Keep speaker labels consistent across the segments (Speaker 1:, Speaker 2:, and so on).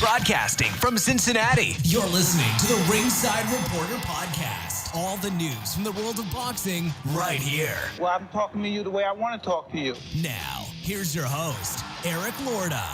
Speaker 1: Broadcasting from Cincinnati, you're listening to the Ringside Reporter podcast. All the news from the world of boxing right here.
Speaker 2: Well, I'm talking to you the way I want to talk to you.
Speaker 1: Now, here's your host, Eric Lorda.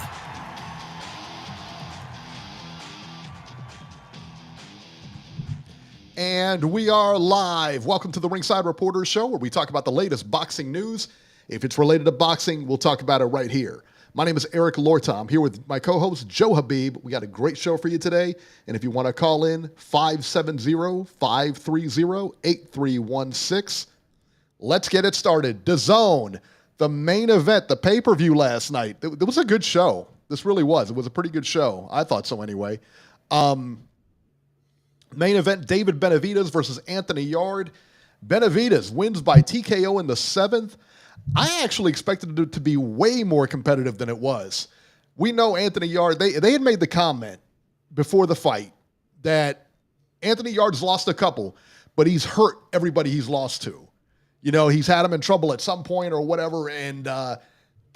Speaker 3: And we are live. Welcome to the Ringside Reporter show, where we talk about the latest boxing news. If it's related to boxing, we'll talk about it right here. My name is Eric Lorta. I'm here with my co-host, Joe Habib. We got a great show for you today. And if you want to call in, 570-530-8316. Let's get it started. DAZN, the main event, the pay-per-view last night. It was a good show. This really was. It was a pretty good show. I thought so anyway. Main event, David Benavidez versus Anthony Yarde. Benavidez wins by TKO in the 7th. I actually expected it to be way more competitive than it was. We know Anthony Yarde, they had made the comment before the fight that Anthony Yarde's lost a couple, but he's hurt everybody he's lost to. You know, he's had them in trouble at some point or whatever, and that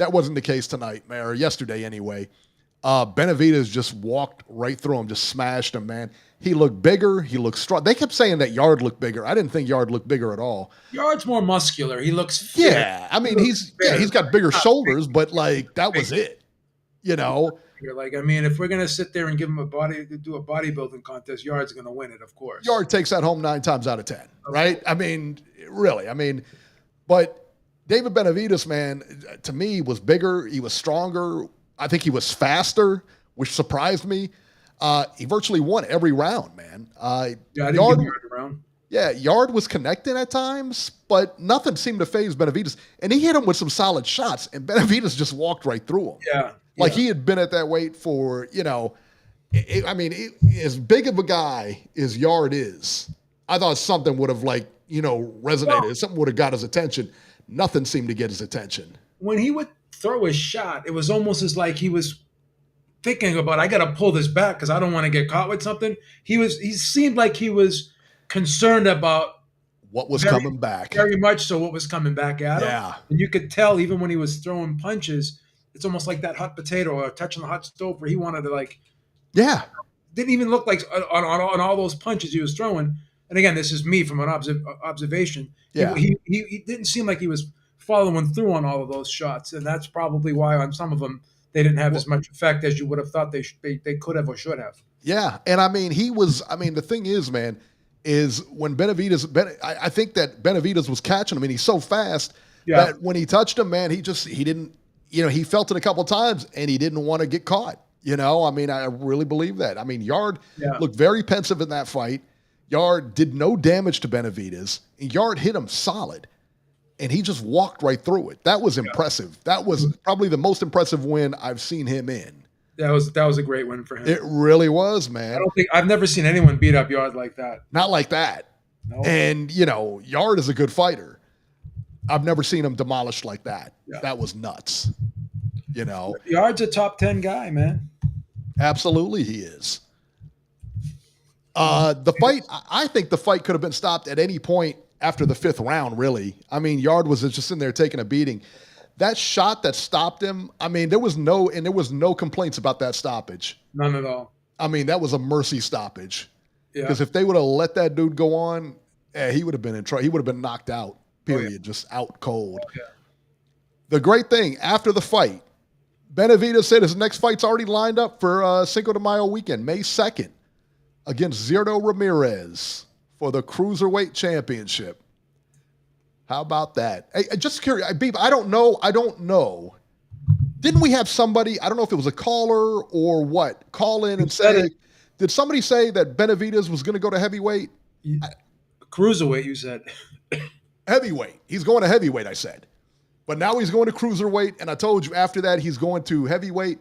Speaker 3: wasn't the case tonight, or yesterday anyway. Benavidez just walked right through him, just smashed him, man. He looked bigger. He looked strong. They kept saying that Yarde looked bigger. I didn't think Yarde looked bigger at all.
Speaker 4: Yarde's more muscular. He looks fit.
Speaker 3: Yeah, I mean, he's got bigger shoulders, but like that was it. You know,
Speaker 4: like, I mean, if we're gonna sit there and give him do a bodybuilding contest, Yarde's gonna win it, of course.
Speaker 3: Yarde takes that home 9 times out of 10, right? I mean, really. I mean, but David Benavidez, man, to me was bigger. He was stronger. I think he was faster, which surprised me. He virtually won every round, man.
Speaker 4: I didn't give Yarde a round.
Speaker 3: Yeah, Yarde was connecting at times, but nothing seemed to faze Benavidez. And he hit him with some solid shots, and Benavidez just walked right through him.
Speaker 4: Yeah.
Speaker 3: Like he had been at that weight for, you know, as big of a guy as Yarde is, I thought something would have, like, you know, resonated.
Speaker 4: Well,
Speaker 3: something would have got his attention. Nothing seemed to get his attention.
Speaker 4: When he would throw his shot, it was almost as like he was thinking about, I got to pull this back because I don't want to get caught with something. He seemed like he was concerned about
Speaker 3: what was coming back.
Speaker 4: Very much so what was coming back at him.
Speaker 3: Yeah.
Speaker 4: And you could tell even when he was throwing punches, it's almost like that hot potato or touching the hot stove where he wanted to, like,
Speaker 3: yeah.
Speaker 4: Didn't even look like on all those punches he was throwing. And again, this is me from an observation.
Speaker 3: Yeah.
Speaker 4: He didn't seem like he was following through on all of those shots. And that's probably why on some of them, they didn't have as much effect as you would have thought they could have or should have.
Speaker 3: Yeah, and I mean, the thing is, man, is when I think that Benavidez was catching him, and he's so fast that when he touched him, man, he didn't, you know, he felt it a couple times, and he didn't want to get caught. You know, I mean, I really believe that. I mean, Yarde looked very pensive in that fight. Yarde did no damage to Benavidez, and Yarde hit him solid. And he just walked right through it. That was impressive. That was probably the most impressive win I've seen him in.
Speaker 4: That was a great win for him.
Speaker 3: It really was, man.
Speaker 4: I've never seen anyone beat up Yarde like that.
Speaker 3: Not like that. No. And, you know, Yarde is a good fighter. I've never seen him demolished like that. Yeah. That was nuts. You know.
Speaker 4: Yarde's a top 10 guy, man.
Speaker 3: Absolutely he is. The fight, I think the fight could have been stopped at any point after the 5th round, really. I mean, Yarde was just in there taking a beating. That shot that stopped him, I mean, there was no complaints about that stoppage.
Speaker 4: None at all.
Speaker 3: I mean, that was a mercy stoppage.
Speaker 4: Yeah.
Speaker 3: Because if they would have let that dude go on, he would have been in trouble. He would have been knocked out, period, just out cold.
Speaker 4: Yeah.
Speaker 3: The great thing, after the fight, Benavidez said his next fight's already lined up for Cinco de Mayo weekend, May 2nd, against Zirdo Ramirez for the Cruiserweight Championship. How about that? Hey, just curious, Beeb, I don't know. Didn't we have somebody, I don't know if it was a caller or what, call in and say, did somebody say that Benavidez was going to go to heavyweight?
Speaker 4: Cruiserweight, you said.
Speaker 3: Heavyweight. He's going to heavyweight, I said. But now he's going to cruiserweight, and I told you after that he's going to heavyweight.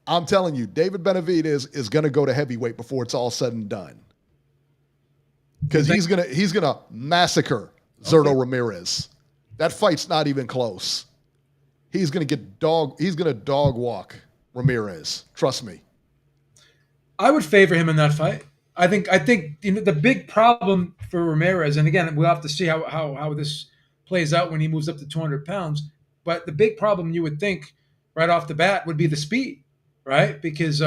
Speaker 3: I'm telling you, David Benavidez is going to go to heavyweight before it's all said and done. Because he's gonna massacre Zirdo Ramirez. That fight's not even close. He's gonna dog walk Ramirez. Trust me.
Speaker 4: I would favor him in that fight. I think you know, the big problem for Ramirez, and again, we'll have to see how this plays out when he moves up to 200 pounds. But the big problem you would think right off the bat would be the speed, right? Because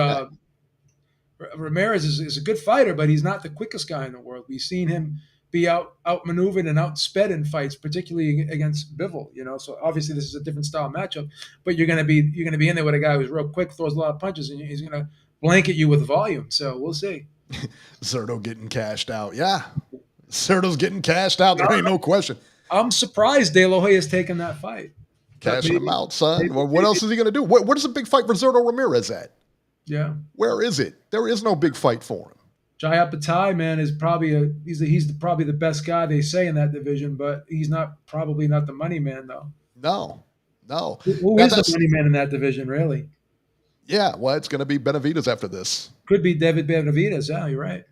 Speaker 4: Ramirez is a good fighter, but he's not the quickest guy in the world. We've seen him be outmaneuvered and outsped in fights, particularly against Bivol. So obviously this is a different style matchup, but you're gonna be in there with a guy who's real quick, throws a lot of punches, and he's gonna blanket you with volume. So we'll see.
Speaker 3: Zurdo getting cashed out. Yeah, Zurdo's getting cashed out. There ain't no question.
Speaker 4: I'm surprised De La Hoya has taken that fight.
Speaker 3: Cashing him out, son. Well, what else is he gonna do? Where's the big fight for Zurdo Ramirez at?
Speaker 4: Yeah.
Speaker 3: Where is it? There is no big fight for him.
Speaker 4: Jai Apatai, man, is probably probably the best guy they say in that division, but he's probably not the money man though.
Speaker 3: No.
Speaker 4: Who is the money man in that division, really?
Speaker 3: Yeah, well, it's going to be Benavidez after this.
Speaker 4: Could be David Benavidez. Yeah, you're right.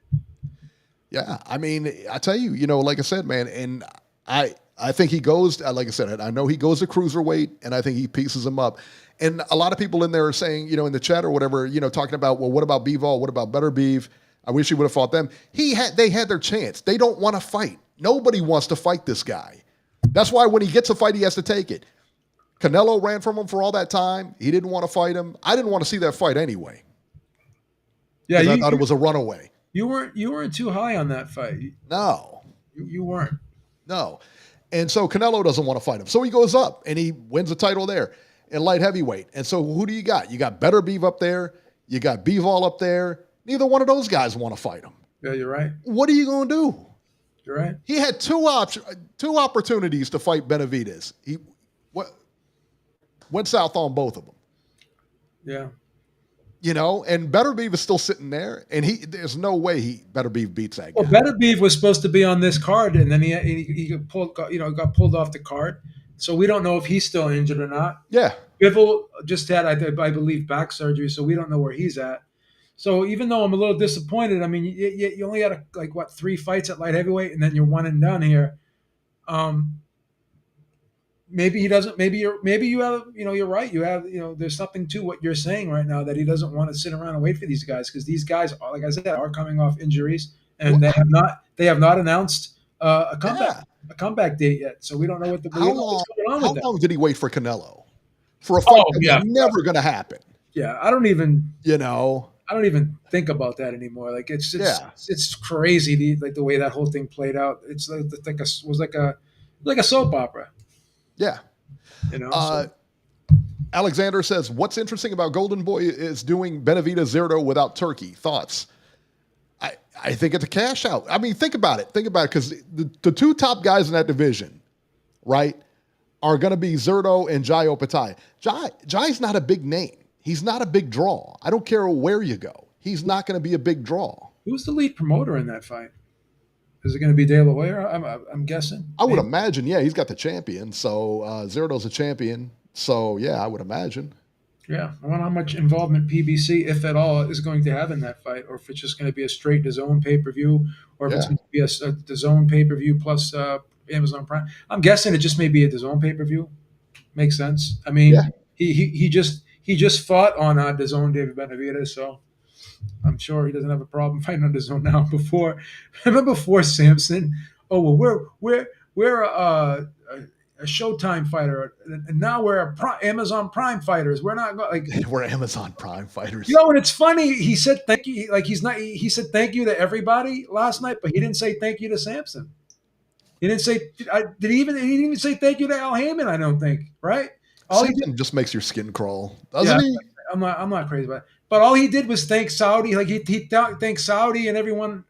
Speaker 3: Yeah, I mean, I tell you, like I said, man, and I think he goes, like I said, I know he goes to cruiserweight, and I think he pieces him up. And a lot of people in there are saying, in the chat or whatever, talking about, well, what about Bivol? What about Better Beef? I wish he would have fought them. They had their chance. They don't want to fight. Nobody wants to fight this guy. That's why when he gets a fight, he has to take it. Canelo ran from him for all that time. He didn't want to fight him. I didn't want to see that fight anyway. Yeah, I thought it was a runaway.
Speaker 4: You weren't too high on that fight.
Speaker 3: No,
Speaker 4: you weren't.
Speaker 3: No, and so Canelo doesn't want to fight him. So he goes up and he wins the title there in light heavyweight. And so who do you got? You got Better Beef up there. You got Bivol up there. Neither one of those guys want to fight him.
Speaker 4: Yeah, you're right.
Speaker 3: What are you going to do?
Speaker 4: You're right.
Speaker 3: He had two opportunities to fight Benavidez. He went south on both of them.
Speaker 4: Yeah.
Speaker 3: And Better Beef is still sitting there, and there's no way Better Beef beats that guy.
Speaker 4: Well, Better Beef was supposed to be on this card, and then he got pulled off the card. So we don't know if he's still injured or not.
Speaker 3: Yeah.
Speaker 4: Bivol just had, I believe, back surgery, so we don't know where he's at. So even though I'm a little disappointed, I mean, you only had 3 fights at light heavyweight, and then you're one and done here. Maybe he doesn't. Maybe you have. You're right. You have. There's something to what you're saying right now that he doesn't want to sit around and wait for these guys because these guys, like I said, are coming off injuries and they have not announced a comeback date yet. So we don't know what's going on with that.
Speaker 3: How long did he wait for Canelo for a fight that's never going to happen?
Speaker 4: Yeah, I don't even.
Speaker 3: I
Speaker 4: don't even think about that anymore. Like it's crazy the way that whole thing played out. It's like a soap opera.
Speaker 3: Yeah. Alexander says, what's interesting about Golden Boy is doing Benavidez Zurdo without Turkey. Thoughts? I think it's a cash out. I mean, think about it. Because the 2 top guys in that division, right, are going to be Zurdo and Jai Opetaia. Jai's not a big name. He's not a big draw. I don't care where you go. He's not going to be a big draw.
Speaker 4: Who's the lead promoter in that fight? Is it going to be De La Hoya? I'm guessing.
Speaker 3: I would imagine, yeah. He's got the champion. So Zurdo's a champion. So, yeah, I would imagine.
Speaker 4: Yeah. I wonder how much involvement PBC, if at all, is going to have in that fight, or if it's just going to be a straight DAZN pay-per-view, or if it's going to be a DAZN pay-per-view plus Amazon Prime. I'm guessing it just may be a DAZN pay-per-view. Makes sense. I mean, he just fought on DAZN, David Benavidez, so I'm sure he doesn't have a problem fighting on DAZN now. Before Samson, we're a Showtime fighter, and now we're Amazon Prime fighters. We're not
Speaker 3: we're Amazon Prime fighters.
Speaker 4: And it's funny. He said thank you. He said thank you to everybody last night, but he didn't say thank you to Samson. He didn't say. He didn't even say thank you to Al Heyman. I don't think. Right.
Speaker 3: Samson just makes your skin crawl, doesn't he?
Speaker 4: I'm not crazy about it. But all he did was thank Saudi. Like he thanked Saudi and everyone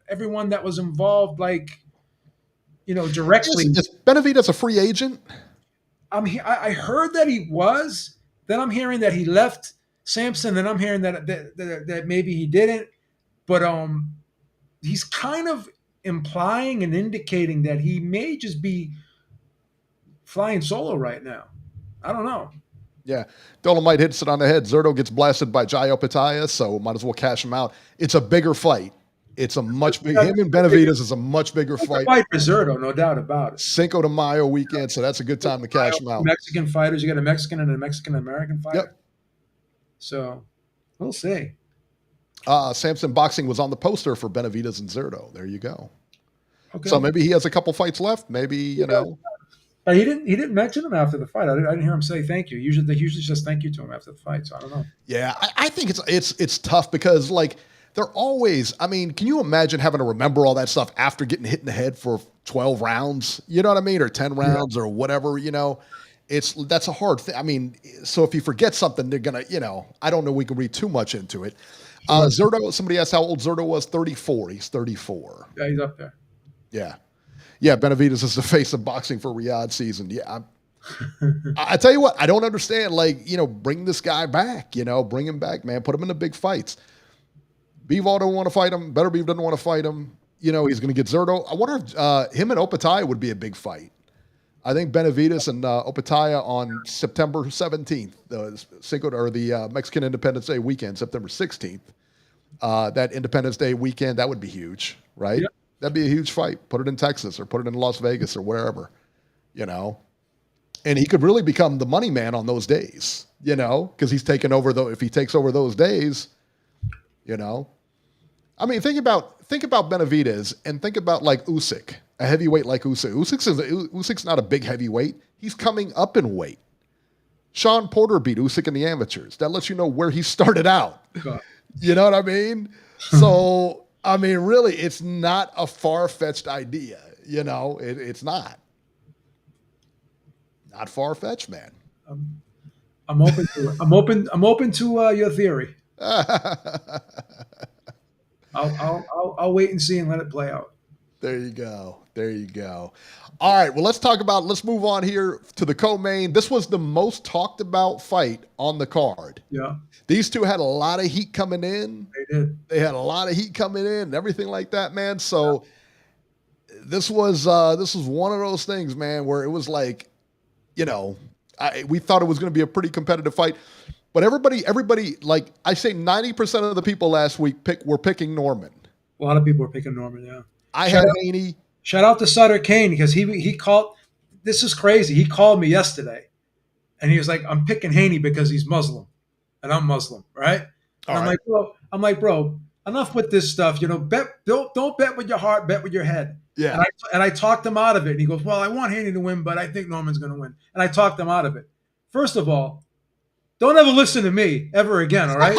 Speaker 4: that was involved. Directly.
Speaker 3: Is Benavidez a free agent?
Speaker 4: I heard that he was. Then I'm hearing that he left Samson. Then I'm hearing that maybe he didn't. But he's kind of implying and indicating that he may just be flying solo right now. I don't know.
Speaker 3: Yeah. Dolomite hits it on the head. Zurdo gets blasted by Jai Opetaia, so might as well cash him out. It's a bigger fight. It's a much bigger. Him and Benavidez is a much bigger fight.
Speaker 4: Fight for Zurdo, no doubt about it.
Speaker 3: Cinco de Mayo weekend, so that's a good time to cash him out.
Speaker 4: Mexican fighters, you got a Mexican and a Mexican-American fighter.
Speaker 3: Yep.
Speaker 4: So we'll see.
Speaker 3: Samson Boxing was on the poster for Benavidez and Zurdo. There you go.
Speaker 4: Okay.
Speaker 3: So maybe he has a couple fights left. Maybe,
Speaker 4: He didn't mention him after the fight. I didn't hear him say thank you. They usually just thank you to him after the fight. So I don't know.
Speaker 3: Yeah, I think it's tough because like they're always. I mean, can you imagine having to remember all that stuff after getting hit in the head for 12 rounds? You know what I mean, or 10 rounds or whatever. That's a hard thing. I mean, so if you forget something, they're gonna. I don't know. We can read too much into it. Zurdo. Somebody asked how old Zurdo was. 34. He's 34.
Speaker 4: Yeah, he's up there.
Speaker 3: Yeah. Yeah, Benavidez is the face of boxing for Riyadh season. Yeah, I tell you what, I don't understand. Like, bring this guy back. Bring him back, man. Put him in the big fights. Bivol don't want to fight him. Beterbiev doesn't want to fight him. He's going to get Zurdo. I wonder if him and Opetaia would be a big fight. I think Benavidez and Opetaia on September 17th, the Mexican Independence Day weekend, September 16th. That Independence Day weekend, that would be huge, right? Yeah. That'd be a huge fight. Put it in Texas or put it in Las Vegas or wherever, And he could really become the money man on those days, because he's taken over if he takes over those days, I mean, think about Benavidez and think about like Usyk, a heavyweight like Usyk. Usyk's not a big heavyweight. He's coming up in weight. Sean Porter beat Usyk in the amateurs. That lets you know where he started out. God. You know what I mean? So, I mean, really, it's not a far-fetched idea. It's not. Not far-fetched, man.
Speaker 4: I'm open to it. I'm open to your theory. I'll wait and see and let it play out.
Speaker 3: There you go. All right. Well, let's move on here to the co-main. This was the most talked about fight on the card.
Speaker 4: Yeah.
Speaker 3: These two had a lot of heat coming in.
Speaker 4: They did.
Speaker 3: They had a lot of heat coming in and everything like that, man. So this was one of those things, man, where it was like, we thought it was going to be a pretty competitive fight. But everybody, like I say, 90% of the people last week were picking Norman.
Speaker 4: A lot of people were picking Norman, yeah.
Speaker 3: I had Haney.
Speaker 4: Shout out to Sutter Kane because he called. This is crazy. He called me yesterday, and he was like, "I'm picking Haney because he's Muslim, and I'm Muslim, right?" And I'm like, bro, enough with this stuff. Don't bet with your heart, bet with your head.
Speaker 3: Yeah.
Speaker 4: And I talked him out of it. And he goes, "Well, I want Haney to win, but I think Norman's going to win." And I talked him out of it. First of all, don't ever listen to me ever again, all right?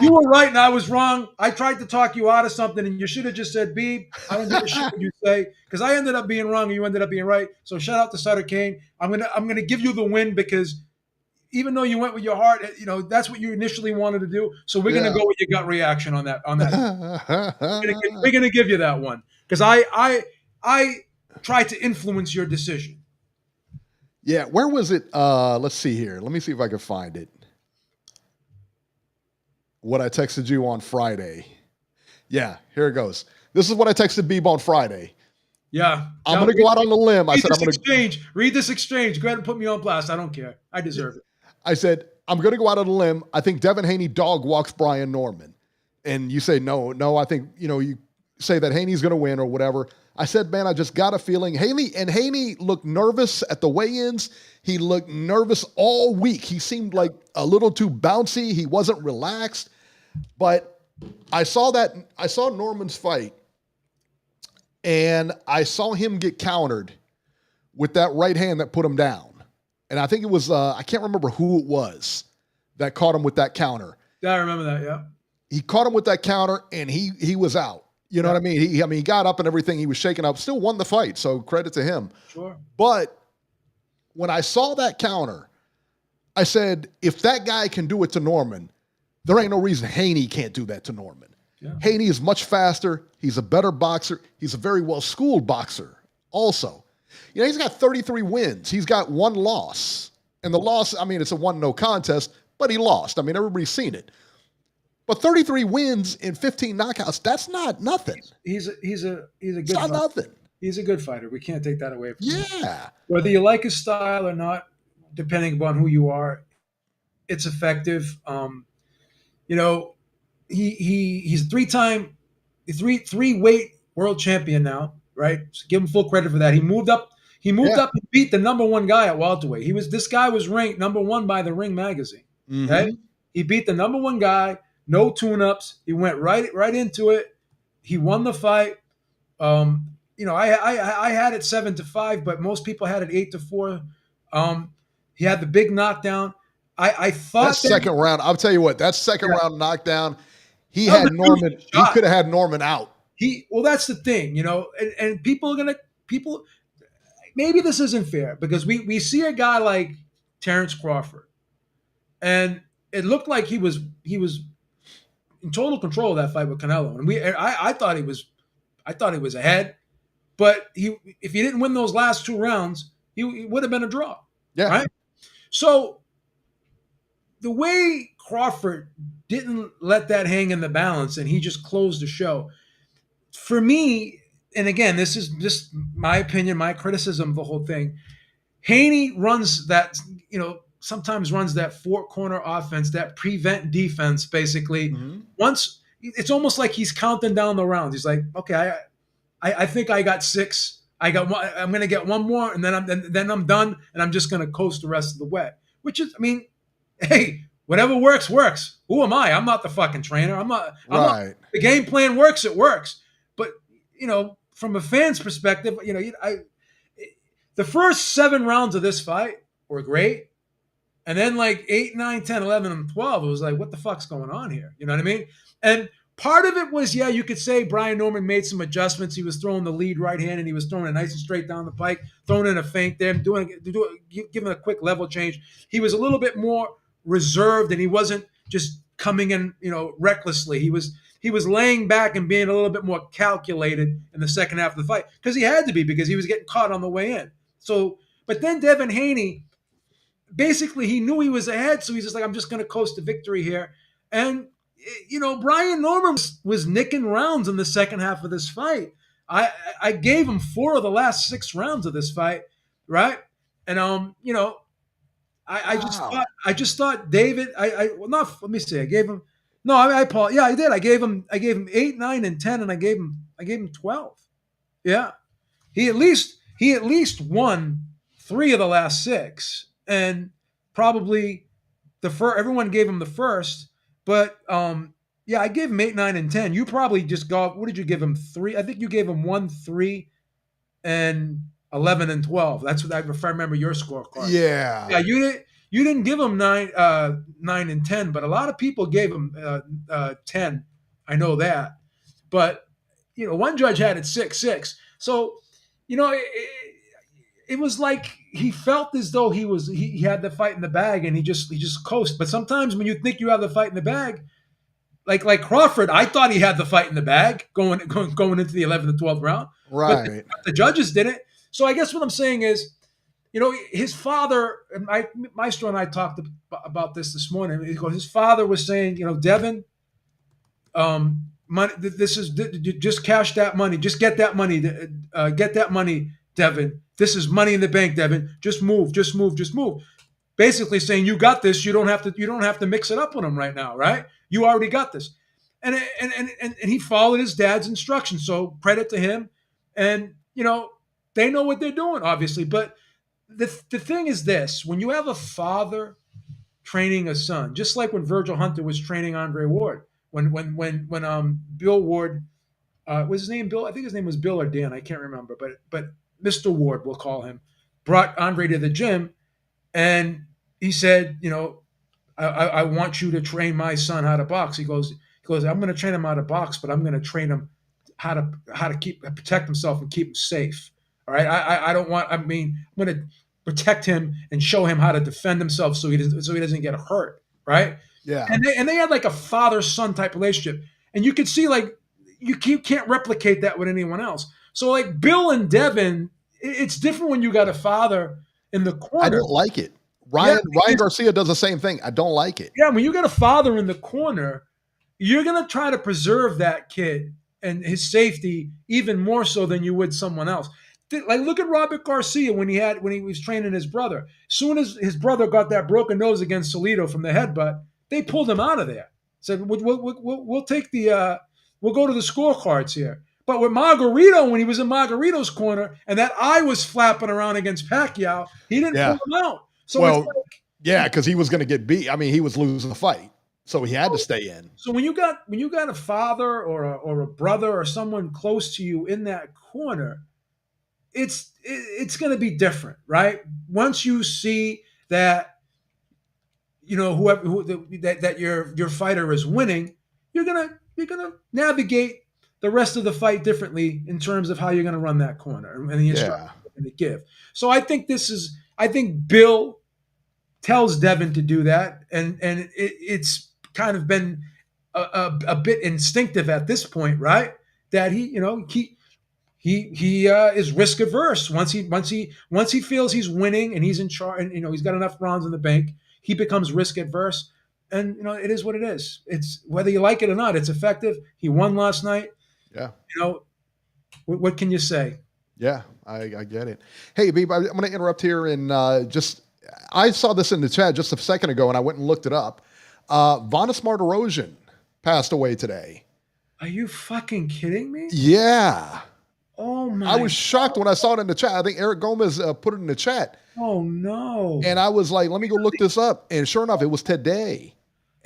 Speaker 4: You were right and I was wrong. I tried to talk you out of something and you should have just said, "Beeb, I don't give a shit what you say," because I ended up being wrong and you ended up being right. So shout out to Sutter Kane. I'm gonna give you the win because even though you went with your heart, that's what you initially wanted to do. So we're gonna go with your gut reaction on that. We're gonna give you that one because I tried to influence your decision.
Speaker 3: Yeah, where was it? Let's see here. Let me see if I can find it. What I texted you on Friday. Yeah, here it goes. This is what I texted Beeb on Friday.
Speaker 4: Yeah.
Speaker 3: I'm going to go out on a limb. I said,
Speaker 4: read this exchange. Go ahead and put me on blast. I don't care. I deserve it.
Speaker 3: I said, I'm going to go out on a limb. I think Devin Haney dog walks Brian Norman. And you say, no, I think, you say that Haney's going to win or whatever. I said, man, I just got a feeling. Haney looked nervous at the weigh-ins. He looked nervous all week. He seemed like a little too bouncy. He wasn't relaxed. But I saw Norman's fight, and I saw him get countered with that right hand that put him down. And I think it was, I can't remember who it was that caught him with that counter.
Speaker 4: Yeah, I remember that, yeah.
Speaker 3: He caught him with that counter, and he was out. You know what I mean? He got up and everything. He was shaking up. Still won the fight, so credit to him.
Speaker 4: Sure.
Speaker 3: But when I saw that counter, I said, if that guy can do it to Norman, there ain't no reason Haney can't do that to Norman. Yeah. Haney is much faster. He's a better boxer. He's a very well-schooled boxer also. He's got 33 wins. He's got one loss. And the loss, I mean, it's a 1-0 contest, but he lost. I mean, everybody's seen it. But 33 wins in 15 knockouts, that's not nothing.
Speaker 4: He's a good
Speaker 3: it's not
Speaker 4: fighter.
Speaker 3: Nothing.
Speaker 4: He's a good fighter. We can't take that away from him.
Speaker 3: Yeah.
Speaker 4: Whether you like his style or not, depending upon who you are, it's effective. He's a three-weight world champion now, right? So give him full credit for that. He moved up and beat the number one guy at welterweight. This guy was ranked number one by the Ring magazine.
Speaker 3: Mm-hmm.
Speaker 4: Okay? He beat the number one guy, no tune-ups. He went right into it. He won the fight. I had it 7-5, but most people had it 8-4. He had the big knockdown. I thought
Speaker 3: that second round, I'll tell you what, that second round knockdown, he had Norman, he could have had Norman out.
Speaker 4: Well, that's the thing, and people are maybe this isn't fair because we see a guy like Terence Crawford, and it looked like he was in total control of that fight with Canelo, and I thought he was ahead, but if he didn't win those last 2 rounds, he would have been a draw.
Speaker 3: Yeah.
Speaker 4: Right. So the way Crawford didn't let that hang in the balance and he just closed the show, for me, and again, this is just my opinion, my criticism of the whole thing. Haney runs that, sometimes runs that 4-corner offense, that prevent defense, basically.
Speaker 3: Mm-hmm.
Speaker 4: Once it's almost like he's counting down the rounds. He's like, okay, I think I got 6. I got one. I'm going to get one more, and then I'm done, and I'm just going to coast the rest of the way. Which is, hey, whatever works, works. Who am I? I'm not the fucking trainer. I'm not. The game plan works. It works. But from a fan's perspective, the first 7 rounds of this fight were great, and then like 8, 9, 10, 11, and 12, it was like, what the fuck's going on here? You know what I mean? And part of it was, you could say Brian Norman made some adjustments. He was throwing the lead right hand, and he was throwing it nice and straight down the pike, throwing in a feint there, giving a quick level change. He was a little bit more reserved, and he wasn't just coming in, recklessly. He was laying back and being a little bit more calculated in the second half of the fight because he had to be, because he was getting caught on the way in. So, but then Devin Haney, basically he knew he was ahead, so he's just like, I'm just going to coast to victory here. And Brian Norman was nicking rounds in the second half of this fight. I gave him 4 of the last 6 rounds of this fight, right? And I just thought David. Let me see. I gave him. No, Paul. Yeah, I did. I gave him 8, 9, and 10, and I gave him 12. Yeah, he at least won 3 of the last 6, and probably everyone gave him the first. But I gave him 8, 9, and 10. You probably just got, what did you give him? 3? I think you gave him 1, 3, and 11 and 12. That's what if I remember your scorecard.
Speaker 3: Yeah.
Speaker 4: Yeah, you didn't give him 9 and 10, but a lot of people gave him 10. I know that. But one judge had it 6-6. So, it was like he felt as though he had the fight in the bag, and he just coasted. But sometimes when you think you have the fight in the bag, like Crawford, I thought he had the fight in the bag going into the 11th and 12th round.
Speaker 3: Right.
Speaker 4: But the judges didn't. So I guess what I'm saying is, his father, and Maestro and I talked about this morning. His father was saying, Devin, money. This is just cash that money. Just get that money. Get that money, Devin. This is money in the bank, Devin. Just move. Basically saying, you got this. You don't have to mix it up with him right now, right? You already got this. And he followed his dad's instructions. So credit to him. And they know what they're doing, obviously. But the thing is this: when you have a father training a son, just like when Virgil Hunter was training Andre Ward, when Bill Ward, was his name Bill? I think his name was Bill or Dan. I can't remember. But Mr. Ward, we'll call him, brought Andre to the gym, and he said, I want you to train my son how to box. He goes, I'm going to train him how to box, but I'm going to train him how to protect himself and keep him safe. All right. I'm going to protect him and show him how to defend himself so he doesn't get hurt. Right.
Speaker 3: Yeah.
Speaker 4: And they had like a father-son type relationship. And you could see, like, you can't replicate that with anyone else. So like Bill and Devin, it's different when you got a father in the corner.
Speaker 3: I don't like it. Ryan Garcia does the same thing. I don't like it.
Speaker 4: Yeah. When you got a father in the corner, you're going to try to preserve that kid and his safety even more so than you would someone else. Like, look at Robert Garcia when he was training his brother. As soon as his brother got that broken nose against Salido from the headbutt, they pulled him out of there. Said, we'll take we'll go to the scorecards here. But with Margarito, when he was in Margarito's corner and that eye was flapping around against Pacquiao, he didn't pull him out. So
Speaker 3: because he was going to get beat. I mean, he was losing the fight, so he had to stay in.
Speaker 4: So when you got a father or a brother or someone close to you in that corner, it's going to be different, right? Once you see that, that your fighter is winning, you're gonna navigate the rest of the fight differently in terms of how you're gonna run that corner and the instructions
Speaker 3: Yeah.
Speaker 4: you're gonna give. So I think Bill tells Devin to do that, and it's kind of been a bit instinctive at this point, right? That he is risk averse. Once he feels he's winning and he's in charge, and he's got enough rounds in the bank, he becomes risk adverse. And it is what it is. It's whether you like it or not. It's effective. He won last night.
Speaker 3: Yeah.
Speaker 4: What can you say?
Speaker 3: Yeah, I get it. Hey, Beeb, I'm going to interrupt here and I saw this in the chat just a second ago, and I went and looked it up. Vanis Martirosyan passed away today.
Speaker 4: Are you fucking kidding me?
Speaker 3: Yeah.
Speaker 4: Oh my!
Speaker 3: I was shocked when I saw it in the chat. I think Eric Gomez put it in the chat.
Speaker 4: Oh no!
Speaker 3: And I was like, let me go look this up. And sure enough, it was today.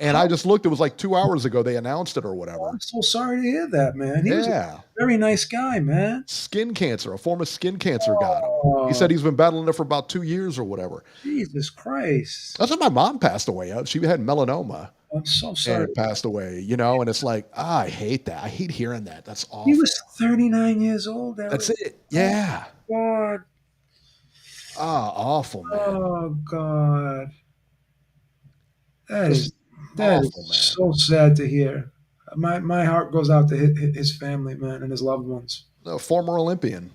Speaker 3: And I just looked. It was like 2 hours ago they announced it or whatever.
Speaker 4: I'm so sorry to hear that, man. He was a very nice guy, man.
Speaker 3: Skin cancer. A form of skin cancer got him. He said he's been battling it for about 2 years or whatever.
Speaker 4: Jesus Christ!
Speaker 3: That's when my mom passed away. She had melanoma.
Speaker 4: I'm so sorry.
Speaker 3: And passed away, and it's like, I hate that. I hate hearing that. That's awful.
Speaker 4: He was 39 years old.
Speaker 3: That's it. Yeah.
Speaker 4: Oh, God.
Speaker 3: Awful, man.
Speaker 4: Oh, God. That is
Speaker 3: awful,
Speaker 4: so sad to hear. My heart goes out to his family, man, and his loved ones.
Speaker 3: A former Olympian.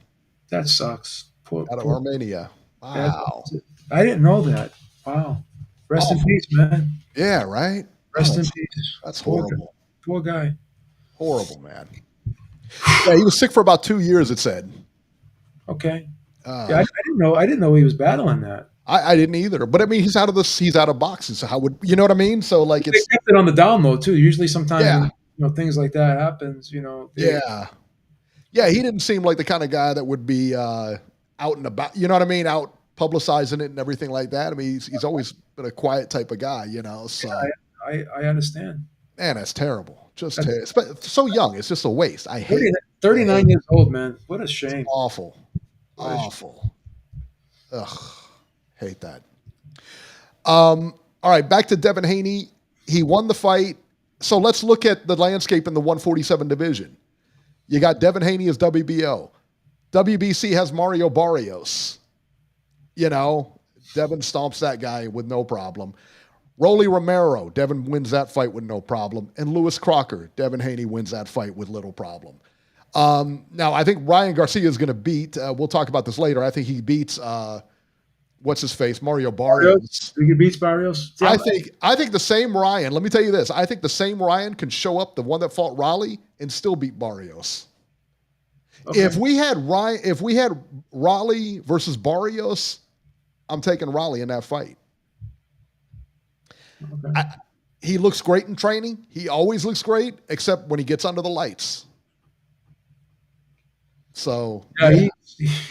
Speaker 4: That sucks.
Speaker 3: Out of Armenia. Wow.
Speaker 4: I didn't know that. Wow. Rest in peace, man.
Speaker 3: Yeah, right?
Speaker 4: Rest in peace.
Speaker 3: That's horrible.
Speaker 4: Poor guy.
Speaker 3: Horrible, man. Yeah, he was sick for about 2 years, it said.
Speaker 4: Okay. I didn't know he was battling that.
Speaker 3: I didn't either. But I mean, he's out of boxing. So how would you know what I mean? So like
Speaker 4: they kept it on the down low too. Usually sometimes things like that happens,
Speaker 3: Yeah. Yeah, he didn't seem like the kind of guy that would be out and about, you know what I mean? Out publicizing it and everything like that. I mean, he's always been a quiet type of guy, so
Speaker 4: I understand.
Speaker 3: Man, that's terrible. Just so young. It's just a waste. I hate
Speaker 4: 39 years old, man. What a shame.
Speaker 3: It's awful. Awful. Ugh. Hate that. All right, back to Devin Haney. He won the fight. So let's look at the landscape in the 147 division. You got Devin Haney as WBO. WBC has Mario Barrios. Devin stomps that guy with no problem. Rolly Romero, Devin wins that fight with no problem. And Lewis Crocker, Devin Haney wins that fight with little problem. Now, I think Ryan Garcia is going to beat, we'll talk about this later. I think he beats, what's his face, Mario Barrios.
Speaker 4: Think he beats Barrios?
Speaker 3: I think the same Ryan, let me tell you this, I think the same Ryan can show up, the one that fought Raleigh, and still beat Barrios. Okay. If we had Raleigh versus Barrios, I'm taking Raleigh in that fight. Okay. He looks great in training. He always looks great, except when he gets under the lights. So
Speaker 4: he's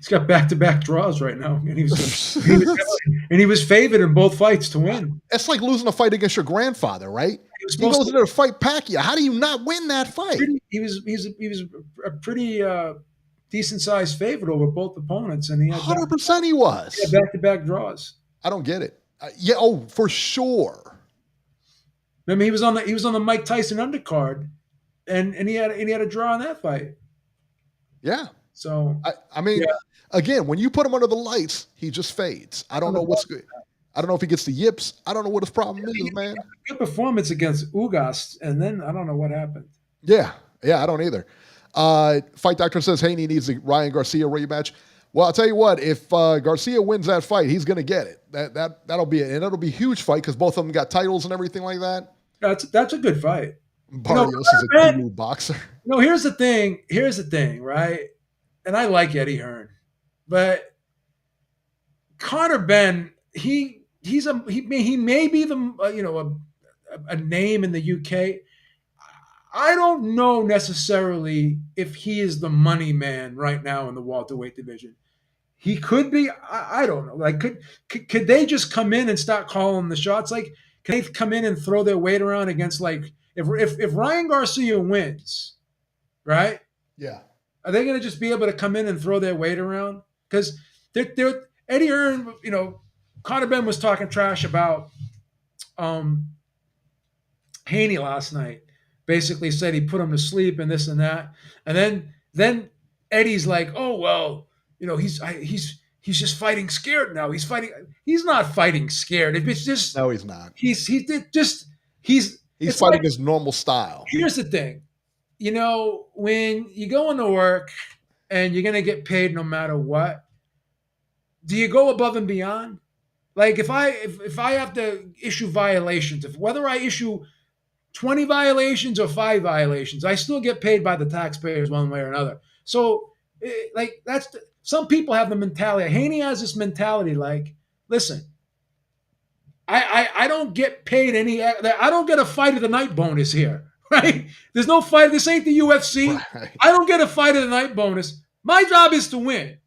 Speaker 4: got back-to-back draws right now, and he was favored in both fights to win.
Speaker 3: It's like losing a fight against your grandfather, right? He goes in there to fight Pacquiao. How do you not win that fight?
Speaker 4: He was a pretty decent-sized favorite over both opponents, and he had
Speaker 3: 100%. He was.
Speaker 4: He had back-to-back draws.
Speaker 3: I don't get it. For sure.
Speaker 4: I mean, he was on the Mike Tyson undercard, and he had a draw in that fight.
Speaker 3: Yeah.
Speaker 4: So
Speaker 3: I mean, again, when you put him under the lights, he just fades. I don't know what's good. I don't know if he gets the yips. I don't know what his problem is, man.
Speaker 4: Good performance against Ugas, and then I don't know what happened.
Speaker 3: Yeah, I don't either. Fight Doctor says Haney needs a Ryan Garcia rematch. Well, I'll tell you what, if Garcia wins that fight, he's going to get it. That'll be it. And that'll be a huge fight because both of them got titles and everything like that.
Speaker 4: That's a good fight.
Speaker 3: Barrios is a two boxer.
Speaker 4: No, here's the thing, right? And I like Eddie Hearn, but Conor Benn, he may be a name in the UK. I don't know necessarily if he is the money man right now in the welterweight division. He could be. I don't know. Like, could they just come in and start calling the shots? Like, can they come in and throw their weight around against, like, if Ryan Garcia wins, right?
Speaker 3: Yeah.
Speaker 4: Are they going to just be able to come in and throw their weight around? Because Eddie Hearn, Conor Ben was talking trash about Haney last night. Basically said he put him to sleep and this and that. And then Eddie's like, oh well, he's just fighting scared now. He's fighting. He's not fighting scared. If it's just
Speaker 3: no, he's not.
Speaker 4: He's
Speaker 3: fighting his normal style.
Speaker 4: Here's the thing, when you go into work and you're gonna get paid no matter what, do you go above and beyond? Like if I have to issue violations, whether I issue 20 violations or 5 violations, I still get paid by the taxpayers one way or another. So, some people have the mentality. Haney has this mentality like, listen, I don't get paid I don't get a fight of the night bonus here, right? There's no fight. This ain't the UFC. Right. I don't get a fight of the night bonus. My job is to win.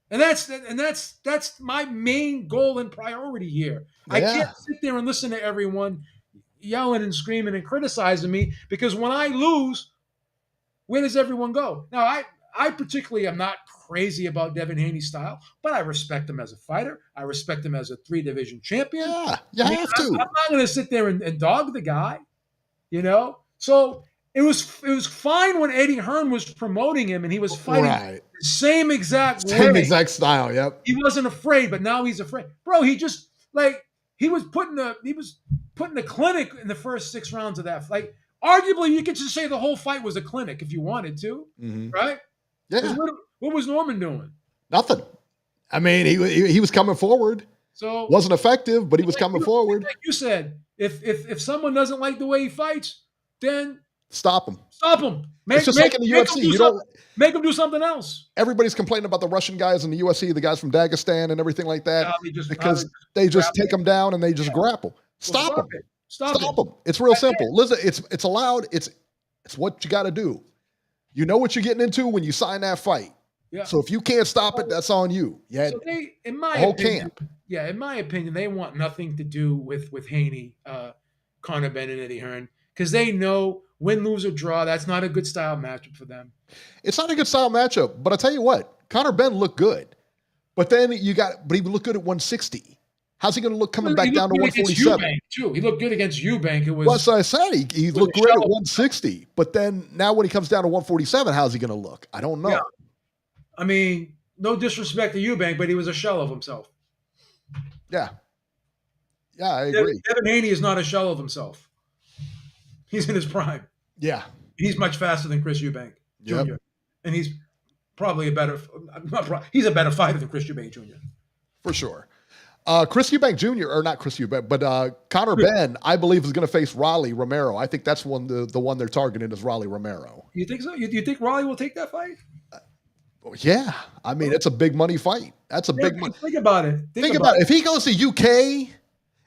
Speaker 4: And that's my main goal and priority here. Yeah. I can't sit there and listen to everyone yelling and screaming and criticizing me, because when I lose, where does everyone go? Now, I particularly am not crazy about Devin Haney's style, but I respect him as a fighter. I respect him as a 3-division champion.
Speaker 3: Yeah, you have to.
Speaker 4: I'm not going to sit there and dog the guy, So it was fine when Eddie Hearn was promoting him and he was fighting the same exact
Speaker 3: style. Yep.
Speaker 4: He wasn't afraid, but now he's afraid, bro. He just he was putting a clinic in the first 6 rounds of that fight. Arguably, you could just say the whole fight was a clinic if you wanted to, right?
Speaker 3: Yeah.
Speaker 4: What was Norman doing?
Speaker 3: Nothing. I mean, he was coming forward.
Speaker 4: So
Speaker 3: wasn't effective, but he was coming forward.
Speaker 4: Like you said, if someone doesn't like the way he fights, then
Speaker 3: stop him.
Speaker 4: It's
Speaker 3: just like in the UFC.
Speaker 4: Make him do something else.
Speaker 3: Everybody's complaining about the Russian guys in the UFC, the guys from Dagestan and everything like that, because they just take them down and they just grapple. Stop them. Stop them. It's real simple. Listen, it's allowed. It's what you got to do. You know what you're getting into when you sign that fight. Yeah. So if you can't stop it, that's on you. Yeah. So
Speaker 4: in my opinion, they want nothing to do with Haney, Conor Ben, and Eddie Hearn, because they know win, lose, or draw, that's not a good style matchup for them.
Speaker 3: It's not a good style matchup, but I tell you what, Conor Ben looked good, but then he looked good at 160. How's he going to look coming back down to 147?
Speaker 4: Too. He looked good against Eubank.
Speaker 3: That's what I said. He looked great at 160, but then now when he comes down to 147, how's he going to look? I don't know.
Speaker 4: Yeah. I mean, no disrespect to Eubank, but he was a shell of himself.
Speaker 3: Yeah. Yeah, I agree.
Speaker 4: Devin Haney is not a shell of himself. He's in his prime.
Speaker 3: Yeah.
Speaker 4: He's much faster than Chris Eubank Jr. And he's probably a better fighter than Chris Eubank Jr.
Speaker 3: For sure. Chris Eubank Jr., or not Chris Eubank, but Conor Ben, I believe, is going to face Rolly Romero. I think that's the one they're targeting is Rolly Romero.
Speaker 4: You think so? You think Rolly will take that fight?
Speaker 3: Yeah. I mean, it's a big money fight. That's a big money.
Speaker 4: Think about it.
Speaker 3: Think about it. If he goes to UK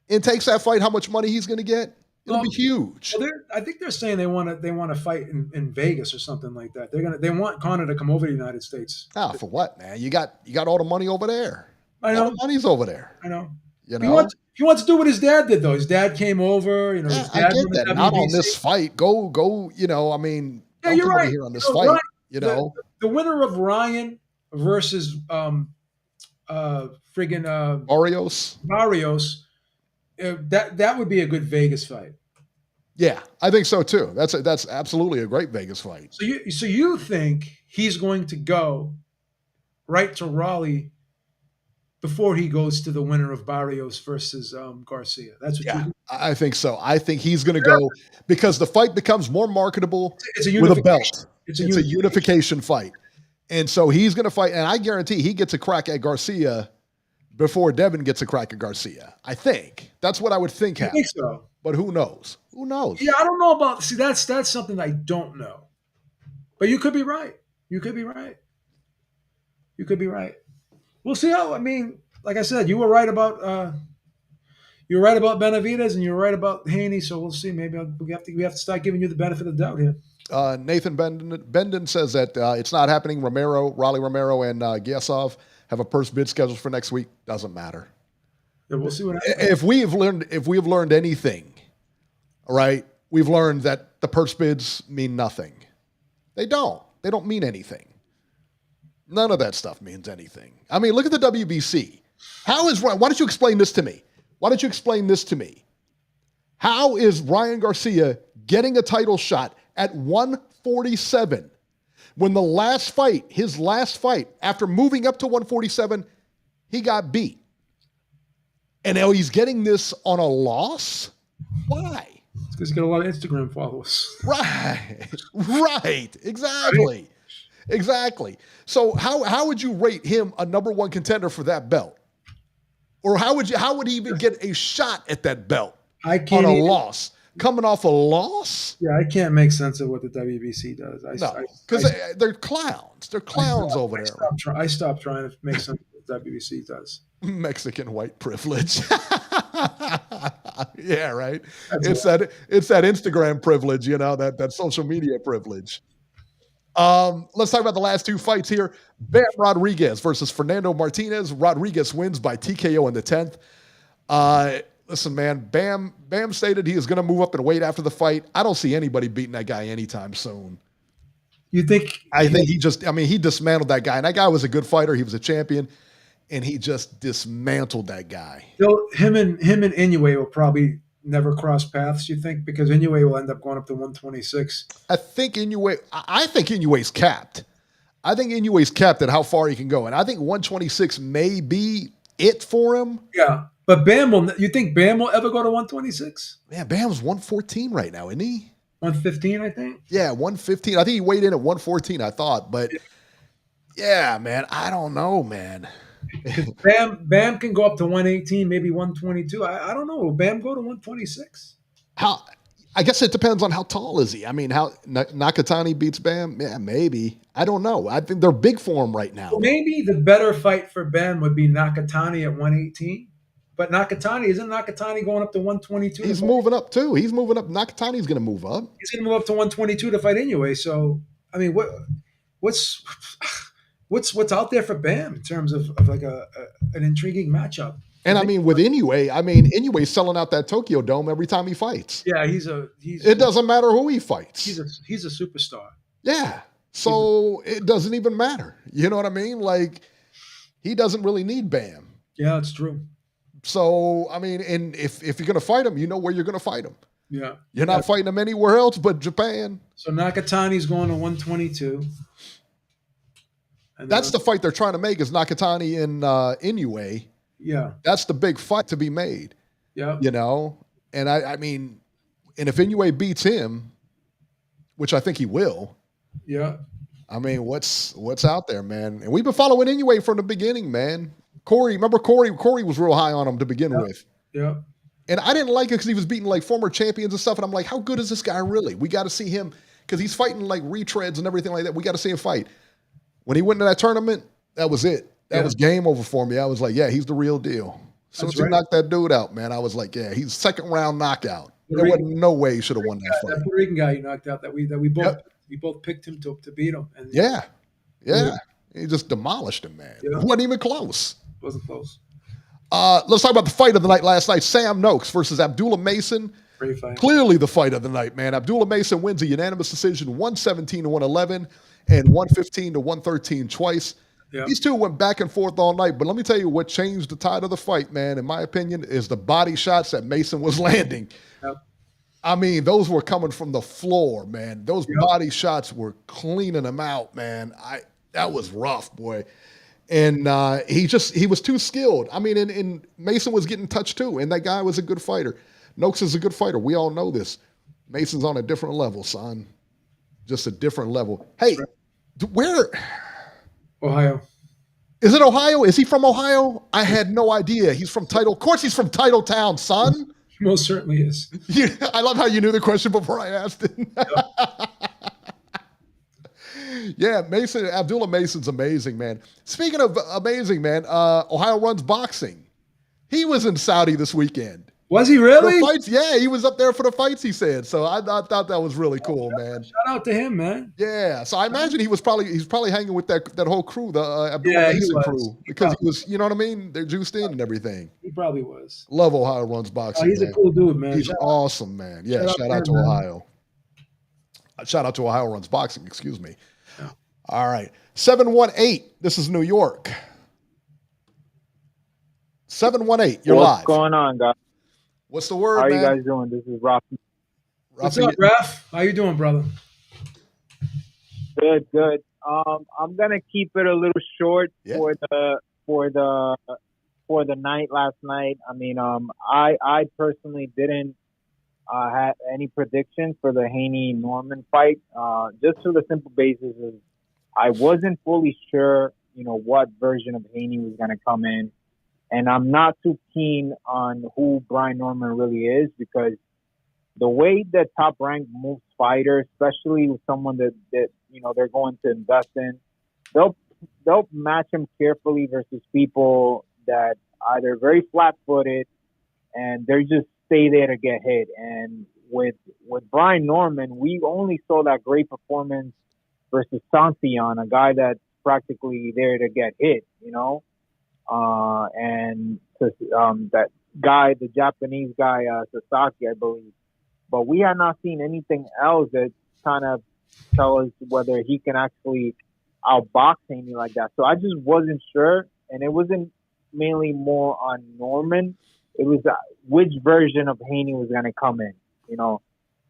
Speaker 3: and takes that fight, how much money he's going to get? It'll be huge.
Speaker 4: Well, I think they're saying they want to fight in Vegas or something like that. They want Conor to come over to the United States.
Speaker 3: Oh, for what, man? You got all the money over there.
Speaker 4: I know.
Speaker 3: All the money's over there.
Speaker 4: I know.
Speaker 3: You know.
Speaker 4: He wants to do what his dad did, though. His dad came over. His dad
Speaker 3: I get that. Not on this fight. Go. I mean,
Speaker 4: yeah, you're right.
Speaker 3: Here on this fight.
Speaker 4: Ryan, the winner of Ryan versus
Speaker 3: Barrios.
Speaker 4: That would be a good Vegas fight.
Speaker 3: Yeah, I think so too. That's absolutely a great Vegas fight.
Speaker 4: So you think he's going to go right to Raleigh before he goes to the winner of Barrios versus Garcia? That's what you think?
Speaker 3: I think so. I think he's going to go because the fight becomes more marketable
Speaker 4: with
Speaker 3: a belt. It's a unification fight. And so he's going to fight, and I guarantee he gets a crack at Garcia before Devin gets a crack at Garcia. I think. That's what I would think happens.
Speaker 4: I think so.
Speaker 3: But who knows? Who knows?
Speaker 4: Yeah, I don't know about – see, that's something I don't know. But you could be right. You could be right. We'll see how – I mean, like I said, you were right about Benavidez and you were right about Haney, so we'll see. Maybe we have to start giving you the benefit of the doubt here.
Speaker 3: Nathan Benden says that it's not happening. Rolly Romero and Giasov have a purse bid scheduled for next week. Doesn't matter.
Speaker 4: Yeah, we'll see what happens.
Speaker 3: If we have learned anything, all right, we've learned that the purse bids mean nothing. They don't mean anything. None of that stuff means anything. I mean, look at the WBC. Why don't you explain this to me? How is Ryan Garcia getting a title shot at 147 when his last fight, after moving up to 147, he got beat? And now he's getting this on a loss? Why?
Speaker 4: It's because he's got a lot of Instagram followers.
Speaker 3: Right. Exactly. So how would you rate him a number one contender for that belt? Or how would he even get a shot at that belt on a loss? Coming off a loss?
Speaker 4: Yeah, I can't make sense of what the WBC does.
Speaker 3: Because they're clowns. They're clowns over there.
Speaker 4: I stopped trying to make sense of what the WBC does.
Speaker 3: Mexican white privilege. Yeah, right. It's that Instagram privilege, that social media privilege. Let's talk about the last two fights here. Bam Rodriguez versus Fernando Martinez. Rodriguez wins by TKO in the 10th. Listen, man, Bam stated he is going to move up in weight after the fight. I don't see anybody beating that guy anytime soon.
Speaker 4: You think?
Speaker 3: I think he dismantled that guy. And that guy was a good fighter. He was a champion. And he just dismantled that guy.
Speaker 4: Him and Inoue will probably never cross paths, you think? Because Inoue will end up going up to 126.
Speaker 3: I think Inoue's capped. I think Inoue's capped at how far he can go. And I think 126 may be it for him.
Speaker 4: Yeah. But you think Bam will ever go to 126?
Speaker 3: Man, Bam's 114 right now, isn't he?
Speaker 4: 115, I think.
Speaker 3: Yeah, 115. I think he weighed in at 114, I thought. But yeah, man, I don't know, man.
Speaker 4: Bam can go up to 118, maybe 122. I don't know. Will Bam go to 126?
Speaker 3: I guess it depends on how tall is he. I mean, how Nakatani beats Bam? Yeah, maybe. I don't know. I think they're big for him right now.
Speaker 4: Well, maybe the better fight for Bam would be Nakatani at 118. But isn't Nakatani going up to 122?
Speaker 3: He's moving up too. He's moving up. Nakatani's going to move up.
Speaker 4: He's going to move up to 122 to fight Inoue. So, I mean, what's out there for Bam in terms of like an intriguing matchup?
Speaker 3: And I mean, with Inoue, Inoue's selling out that Tokyo Dome every time he fights.
Speaker 4: Yeah,
Speaker 3: it doesn't matter who he fights.
Speaker 4: He's a superstar.
Speaker 3: Yeah. So it doesn't even matter. You know what I mean? Like, he doesn't really need Bam.
Speaker 4: Yeah, that's true.
Speaker 3: So, I mean, and if you're going to fight him, you know where you're going to fight him.
Speaker 4: Yeah.
Speaker 3: You're not fighting him anywhere else but Japan.
Speaker 4: So Nakatani's going to 122.
Speaker 3: That's the fight they're trying to make is Nakatani and Inoue.
Speaker 4: Yeah.
Speaker 3: That's the big fight to be made.
Speaker 4: Yeah.
Speaker 3: And I mean, and if Inoue beats him, which I think he will.
Speaker 4: Yeah.
Speaker 3: I mean, what's out there, man? And we've been following Inoue from the beginning, man. Remember Corey was real high on him to begin with.
Speaker 4: Yeah.
Speaker 3: And I didn't like it because he was beating like former champions and stuff. And I'm like, how good is this guy really? We got to see him because he's fighting like retreads and everything like that. We got to see him fight. When he went to that tournament, that was it. That was game over for me. I was like, yeah, he's the real deal. So he knocked that dude out, man. I was like, yeah, he's second round knockout. There wasn't no way he should have won that fight.
Speaker 4: That Puerto Rican guy he knocked out that we both picked him to beat him. And
Speaker 3: yeah. He just demolished him, man.
Speaker 4: Yeah.
Speaker 3: It wasn't even close.
Speaker 4: Wasn't close.
Speaker 3: Let's talk about the fight of the night last night. Sam Noakes versus Abdullah Mason.
Speaker 4: Great fight.
Speaker 3: Clearly the fight of the night, man. Abdullah Mason wins a unanimous decision, 117 to 111 and 115 to 113 twice. Yep. These two went back and forth all night, but let me tell you what changed the tide of the fight, man, in my opinion, is the body shots that Mason was landing.
Speaker 4: Yep.
Speaker 3: I mean, those were coming from the floor, man. Those body shots were cleaning them out, man. That was rough, boy. And he was too skilled. I mean, and Mason was getting touched too, and that guy was a good fighter. Noakes is a good fighter. We all know this. Mason's on a different level, son. Just a different level. Hey, where?
Speaker 4: Ohio.
Speaker 3: Is it Ohio? Is he from Ohio? I had no idea. He's from Title. Of course he's from Titletown, son.
Speaker 4: Most certainly is.
Speaker 3: I love how you knew the question before I asked it. Yep. Yeah, Abdullah Mason's amazing, man. Speaking of amazing, man, Ohio Runs Boxing. He was in Saudi this weekend.
Speaker 4: Was he really?
Speaker 3: For fights, yeah, he was up there for the fights, he said. So I thought that was really cool, man.
Speaker 4: Shout out to him, man.
Speaker 3: Yeah. So I imagine he's probably hanging with that whole crew, the Abdullah Mason crew. Because he was, you know what I mean? They're juiced in and everything.
Speaker 4: He probably was.
Speaker 3: Love Ohio Runs Boxing.
Speaker 4: He's a cool dude, man.
Speaker 3: He's awesome, man. Yeah, shout out to Ohio. Shout out to Ohio Runs Boxing, excuse me. All right. 718. This is New York. 718. You're live.
Speaker 5: What's going on, guys?
Speaker 3: What's the word,
Speaker 5: How are
Speaker 3: man?
Speaker 5: you guys doing? This is Rafi.
Speaker 4: What's up, Raf? How you doing, brother?
Speaker 5: Good, good. I'm gonna keep it a little short for the night last night. I mean, I personally didn't have any predictions for the Haney Norman fight. Just for the simple basis of I wasn't fully sure, what version of Haney was gonna come in, and I'm not too keen on who Brian Norman really is because the way that Top Rank moves fighters, especially with someone that they're going to invest in, they'll match him carefully versus people that either very flat-footed and they just stay there to get hit. And with Brian Norman, we only saw that great performance versus Santion, a guy that's practically there to get hit, and that guy, the Japanese guy, Sasaki, I believe. But we had not seen anything else that kind of tell us whether he can actually outbox Haney like that. So I just wasn't sure, and it wasn't mainly more on Norman. It was which version of Haney was going to come in.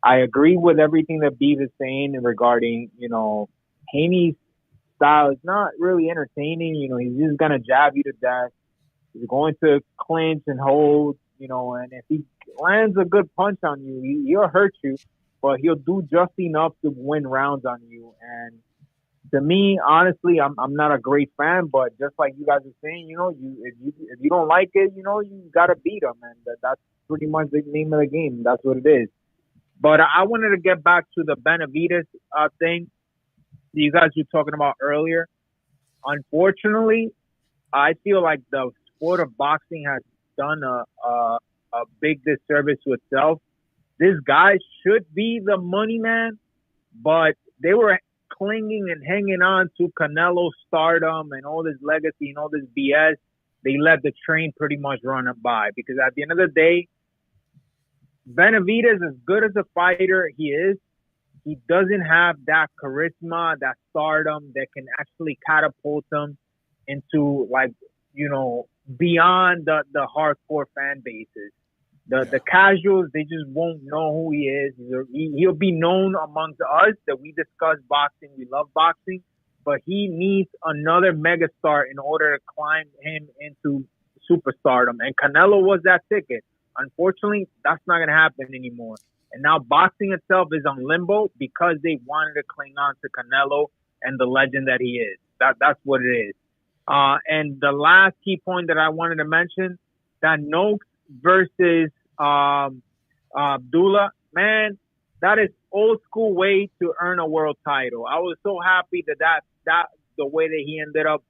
Speaker 5: I agree with everything that Beav is saying regarding, Haney's style is not really entertaining. He's just going to jab you to death. He's going to clinch and hold, and if he lands a good punch on you, he'll hurt you, but he'll do just enough to win rounds on you. And to me, honestly, I'm not a great fan, but just like you guys are saying, if you don't like it, you got to beat him, and that's pretty much the name of the game. That's what it is. But I wanted to get back to the Benavidez thing that you guys were talking about earlier. Unfortunately, I feel like the sport of boxing has done a big disservice to itself. This guy should be the money man, but they were clinging and hanging on to Canelo's stardom and all this legacy and all this BS. They let the train pretty much run it by, because at the end of the day, Benavidez, as good as a fighter he is, he doesn't have that charisma, that stardom that can actually catapult him into, beyond the hardcore fan bases. The casuals, they just won't know who he is. He'll be known amongst us that we discuss boxing, we love boxing, but he needs another megastar in order to climb him into superstardom. And Canelo was that ticket. Unfortunately, that's not going to happen anymore. And now boxing itself is on limbo because they wanted to cling on to Canelo and the legend that he is. That's what it is. And the last key point that I wanted to mention, that Noakes versus Abdullah, man, that is old school way to earn a world title. I was so happy that the way that he ended up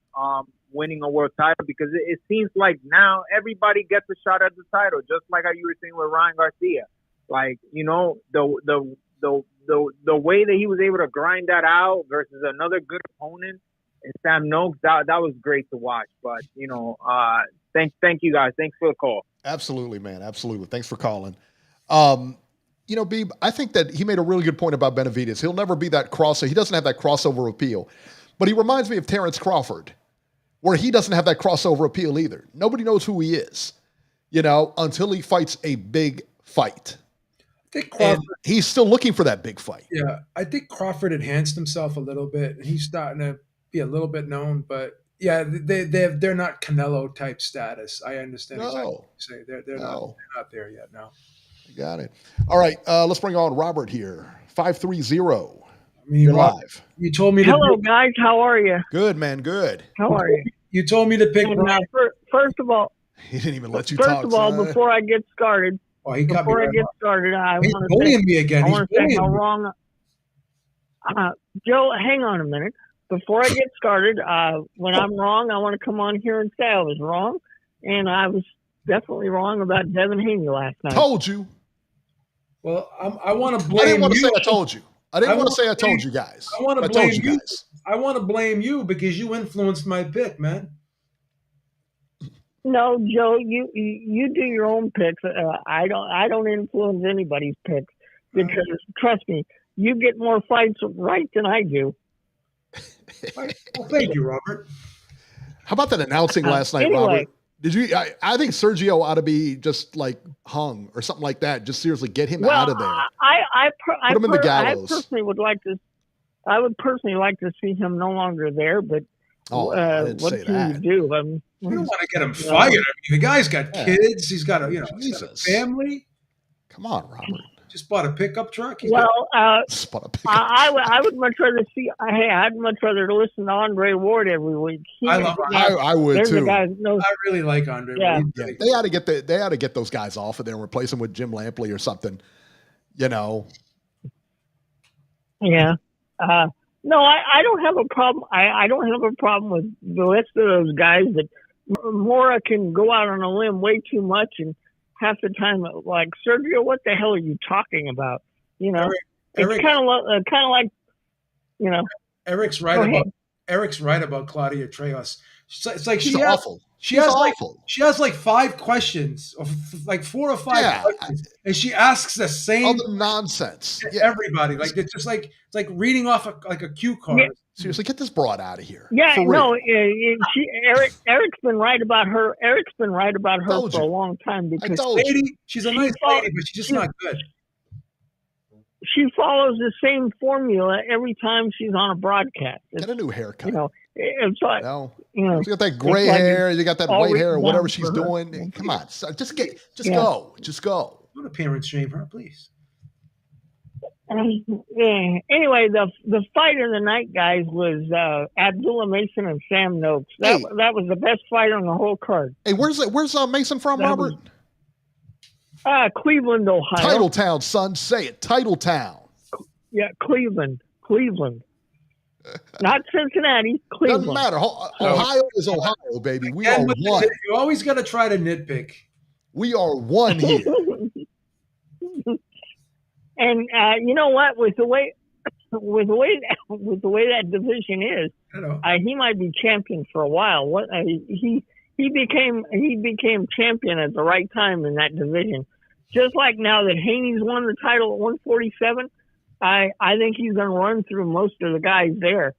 Speaker 5: winning a world title, because it seems like now everybody gets a shot at the title, just like how you were saying with Ryan Garcia. Like, the way that he was able to grind that out versus another good opponent and Sam Noakes, that was great to watch. But, thank you guys. Thanks for the call.
Speaker 3: Absolutely, man. Absolutely. Thanks for calling. Beeb, I think that he made a really good point about Benavidez. He'll never be that crossover. He doesn't have that crossover appeal. But he reminds me of Terence Crawford, where he doesn't have that crossover appeal either. Nobody knows who he is, until he fights a big fight.
Speaker 4: I think Crawford,
Speaker 3: and he's still looking for that big fight.
Speaker 4: Yeah, I think Crawford enhanced himself a little bit, and he's starting to be a little bit known. But yeah, they're not Canelo type status. I understand exactly what you say. They're not there yet. No,
Speaker 3: got it. All right, let's bring on Robert here. 530.
Speaker 4: You're
Speaker 3: live.
Speaker 4: You told me.
Speaker 6: Hello, guys. How are you?
Speaker 3: Good, man. Good.
Speaker 6: How are you?
Speaker 4: You told me to pick.
Speaker 6: First of all,
Speaker 3: he didn't even let you talk.
Speaker 6: First of all, before I get started, I want to say how wrong. Joe, hang on a minute. Before I get started, when I'm wrong, I want to come on here and say I was wrong, and I was definitely wrong about Devin Haney last night.
Speaker 3: Told you.
Speaker 4: Well, I want to blame.
Speaker 3: I didn't want to
Speaker 4: you.
Speaker 3: say I told you. I didn't want to say I told you guys.
Speaker 4: I want to blame you. I want to blame you because you influenced my pick, man.
Speaker 6: No, Joe, you do your own picks. I don't influence anybody's picks because trust me, you get more fights right than I do.
Speaker 4: Well, thank you, Robert.
Speaker 3: How about that announcing last night,
Speaker 6: anyway.
Speaker 3: Robert? Did you? I think Sergio ought to be just like hung or something like that. Just seriously get him out of there.
Speaker 6: Put
Speaker 3: him in the gallows.
Speaker 6: I would personally like to see him no longer there, but
Speaker 3: what
Speaker 6: can you do?
Speaker 4: We don't want to get him fired. I mean, the guy's got kids. He's got
Speaker 3: Jesus.
Speaker 4: He's got a family.
Speaker 3: Come on, Robert.
Speaker 4: Just bought a pickup truck.
Speaker 6: I would much rather see. I'd much rather listen to Andre Ward every week.
Speaker 3: I would too.
Speaker 4: I really like Andre.
Speaker 6: Yeah.
Speaker 4: Ward.
Speaker 3: They ought to get those guys off of there and replace them with Jim Lampley or something.
Speaker 6: Yeah. No, I don't have a problem. I don't have a problem with the rest of those guys. That Mora can go out on a limb way too much, and half the time, like, Sergio, what the hell are you talking about? You know, it's kind of like, you know.
Speaker 4: Eric's right about Claudia Trejas. It's like
Speaker 3: she's awful.
Speaker 4: She has like 5 questions, or like 4 or 5 questions, and she asks the same
Speaker 3: other nonsense.
Speaker 4: Everybody, like it's like reading off a cue card.
Speaker 3: Yeah. Seriously, get this broad out of here.
Speaker 6: Yeah, no, Eric's been right about her. Eric's been right about her for a long time because
Speaker 4: she's a nice lady, but she's just not good.
Speaker 6: She follows the same formula every time she's on a broadcast.
Speaker 3: Get a new haircut.
Speaker 6: You know, it's like,
Speaker 3: you got that gray hair, you got that white hair, or whatever she's doing. Come on, just go.
Speaker 4: Don't appearance shame her, please.
Speaker 6: Anyway, the fight of the night, guys, was Abdullah Mason and Sam Noakes. That was the best fight on the whole card.
Speaker 3: Hey, where's Mason from, Robert?
Speaker 6: Cleveland, Ohio.
Speaker 3: Titletown, son. Say it. Titletown.
Speaker 6: Yeah, Cleveland. Not Cincinnati, Cleveland.
Speaker 3: Doesn't matter. Ohio is Ohio, baby. We are one.
Speaker 4: You always got to try to nitpick.
Speaker 3: We are one here.
Speaker 6: And you know what? With the way that division is, he might be champion for a while. He became champion at the right time in that division. Just like now that Haney's won the title at 147, I think he's going to run through most of the guys there.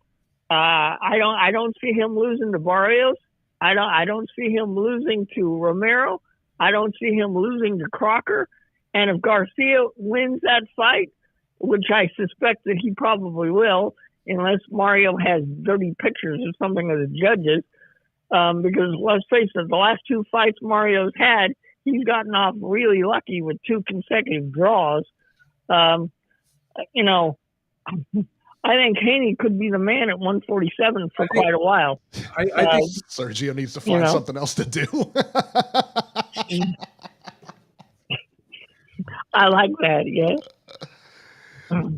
Speaker 6: I don't see him losing to Barrios. I don't see him losing to Romero. I don't see him losing to Crocker. And if Garcia wins that fight, which I suspect that he probably will, unless Mario has dirty pictures or something of the judges, because let's face it, the last 2 fights Mario's had, he's gotten off really lucky with 2 consecutive draws. You know, I think Haney could be the man at 147 for quite a while.
Speaker 3: I think Sergio needs to find something else to do.
Speaker 6: I like that, yeah.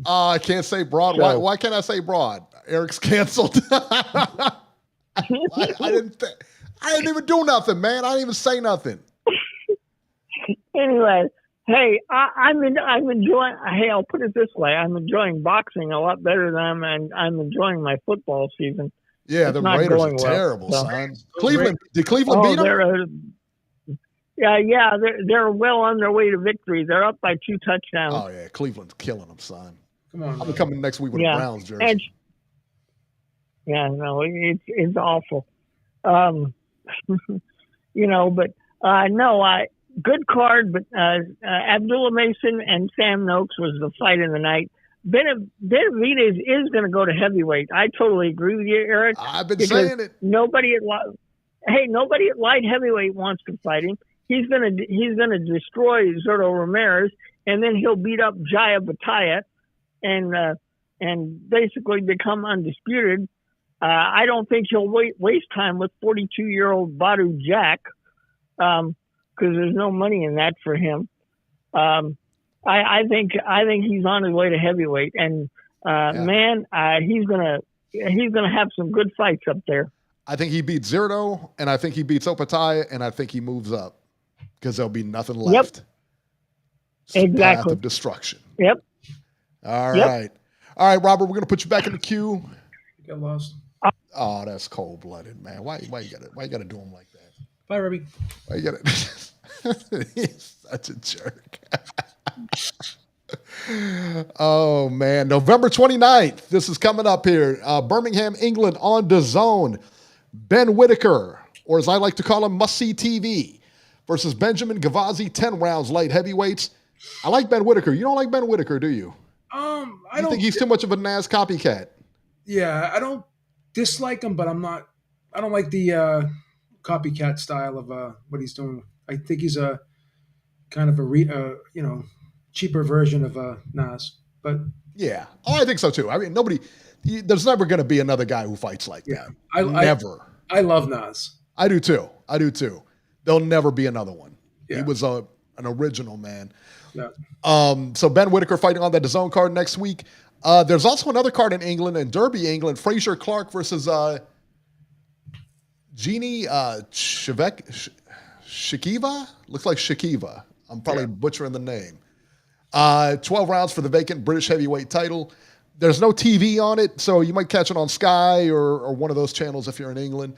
Speaker 3: I can't say broad.
Speaker 6: So,
Speaker 3: why can't I say broad? Eric's canceled. I didn't even do nothing, man. I didn't even say nothing.
Speaker 6: Anyway, hey, I'm enjoying. Hey, I'll put it this way: I'm enjoying boxing a lot better than I'm enjoying my football season.
Speaker 3: Yeah, the Raiders are terrible, son. Cleveland did Cleveland beat them?
Speaker 6: Yeah, they're well on their way to victory. They're up by 2 touchdowns.
Speaker 3: Oh yeah, Cleveland's killing them, son.
Speaker 4: Come on,
Speaker 3: I'm coming next week with a Browns jersey.
Speaker 6: It's awful. You know, but good card. But Abdullah Mason and Sam Noakes was the fight of the night. Benavidez is going to go to heavyweight. I totally agree with you, Eric.
Speaker 3: I've been saying it.
Speaker 6: Nobody at light heavyweight wants to fight him. He's gonna destroy Zurdo Ramirez, and then he'll beat up Jaya Bataya, and basically become undisputed. I don't think he'll waste time with 42-year-old Badu Jack, because there's no money in that for him. I think he's on his way to heavyweight, and he's gonna have some good fights up there.
Speaker 3: I think he beats Zurdo, and I think he beats Opataya, and I think he moves up because there'll be nothing left.
Speaker 6: Yep. Exactly.
Speaker 3: Path of destruction.
Speaker 6: Yep.
Speaker 3: All right, Robert. We're gonna put you back in the queue.
Speaker 4: You got lost.
Speaker 3: Oh, that's cold-blooded, man. Why you gotta do him like that?
Speaker 4: Bye, Ruby.
Speaker 3: Why you gotta? He's such a jerk. Oh, man. November 29th. This is coming up here. Birmingham, England on DAZN. Ben Whitaker, or as I like to call him, must-see TV, versus Benjamin Gavazzi, 10 rounds light heavyweights. I like Ben Whitaker. You don't like Ben Whitaker, do you?
Speaker 4: I
Speaker 3: You
Speaker 4: don't
Speaker 3: think he's too much of a Nas copycat?
Speaker 4: Yeah, I don't dislike him, but I don't like the copycat style of what he's doing. I think he's a kind of a cheaper version of Nas. But
Speaker 3: Yeah. Oh, I think so too. I mean, there's never going to be another guy who fights like that. Never.
Speaker 4: I love Nas.
Speaker 3: I do too. There'll never be another one.
Speaker 4: Yeah.
Speaker 3: He was an original, man.
Speaker 4: Yeah.
Speaker 3: So Ben Whitaker fighting on that DAZN card next week. There's also another card in England, in Derby, England. Fraser Clark versus Jeannie Shakiva? Looks like Shakiva. I'm probably butchering the name. 12 rounds for the vacant British heavyweight title. There's no TV on it, so you might catch it on Sky or one of those channels if you're in England.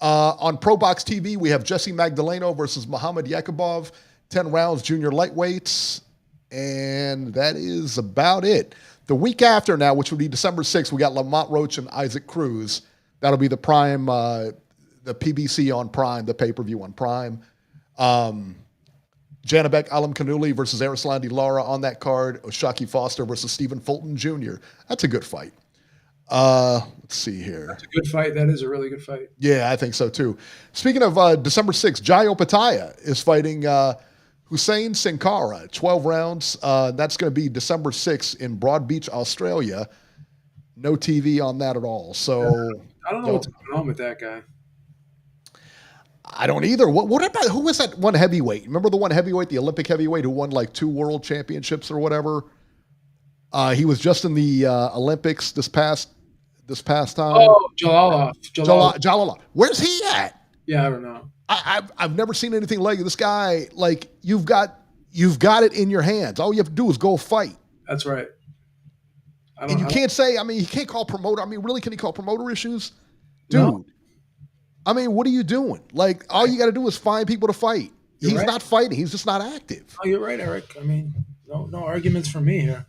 Speaker 3: On ProBox TV, we have Jesse Magdaleno versus Muhammad Yakubov, 10 rounds, junior lightweights, and that is about it. The week after now, which would be December 6th, we got Lamont Roach and Isaac Cruz. That'll be the Prime, the PBC on Prime, the pay-per-view on Prime. Janabek Alam Kanuli versus Arislandi Lara on that card. Oshaki Foster versus Stephen Fulton Jr. That's a good fight. Let's see here.
Speaker 4: That's a good fight. That is a really good fight.
Speaker 3: Yeah, I think so too. Speaking of December 6th, Jayo Pataya is fighting Hussein Sankara, 12 rounds. That's going to be December 6th in Broadbeach, Australia. No TV on that at all. So
Speaker 4: I don't know what's going on with that guy.
Speaker 3: I don't either. What about, who was that one heavyweight? Remember the one heavyweight, the Olympic heavyweight who won like 2 world championships or whatever? He was just in the Olympics this past time.
Speaker 4: Oh, Jalalov.
Speaker 3: Where's he at?
Speaker 4: Yeah, I don't know.
Speaker 3: I've never seen anything like this guy. Like you've got it in your hands. All you have to do is go fight.
Speaker 4: That's right.
Speaker 3: And you can't say, I mean, he can't call promoter. I mean, really, can he call promoter issues? Dude. No. I mean, what are you doing? Like, all you got to do is find people to fight. He's not fighting. He's just not active.
Speaker 4: Oh, you're right, Eric. I mean, no arguments from me here.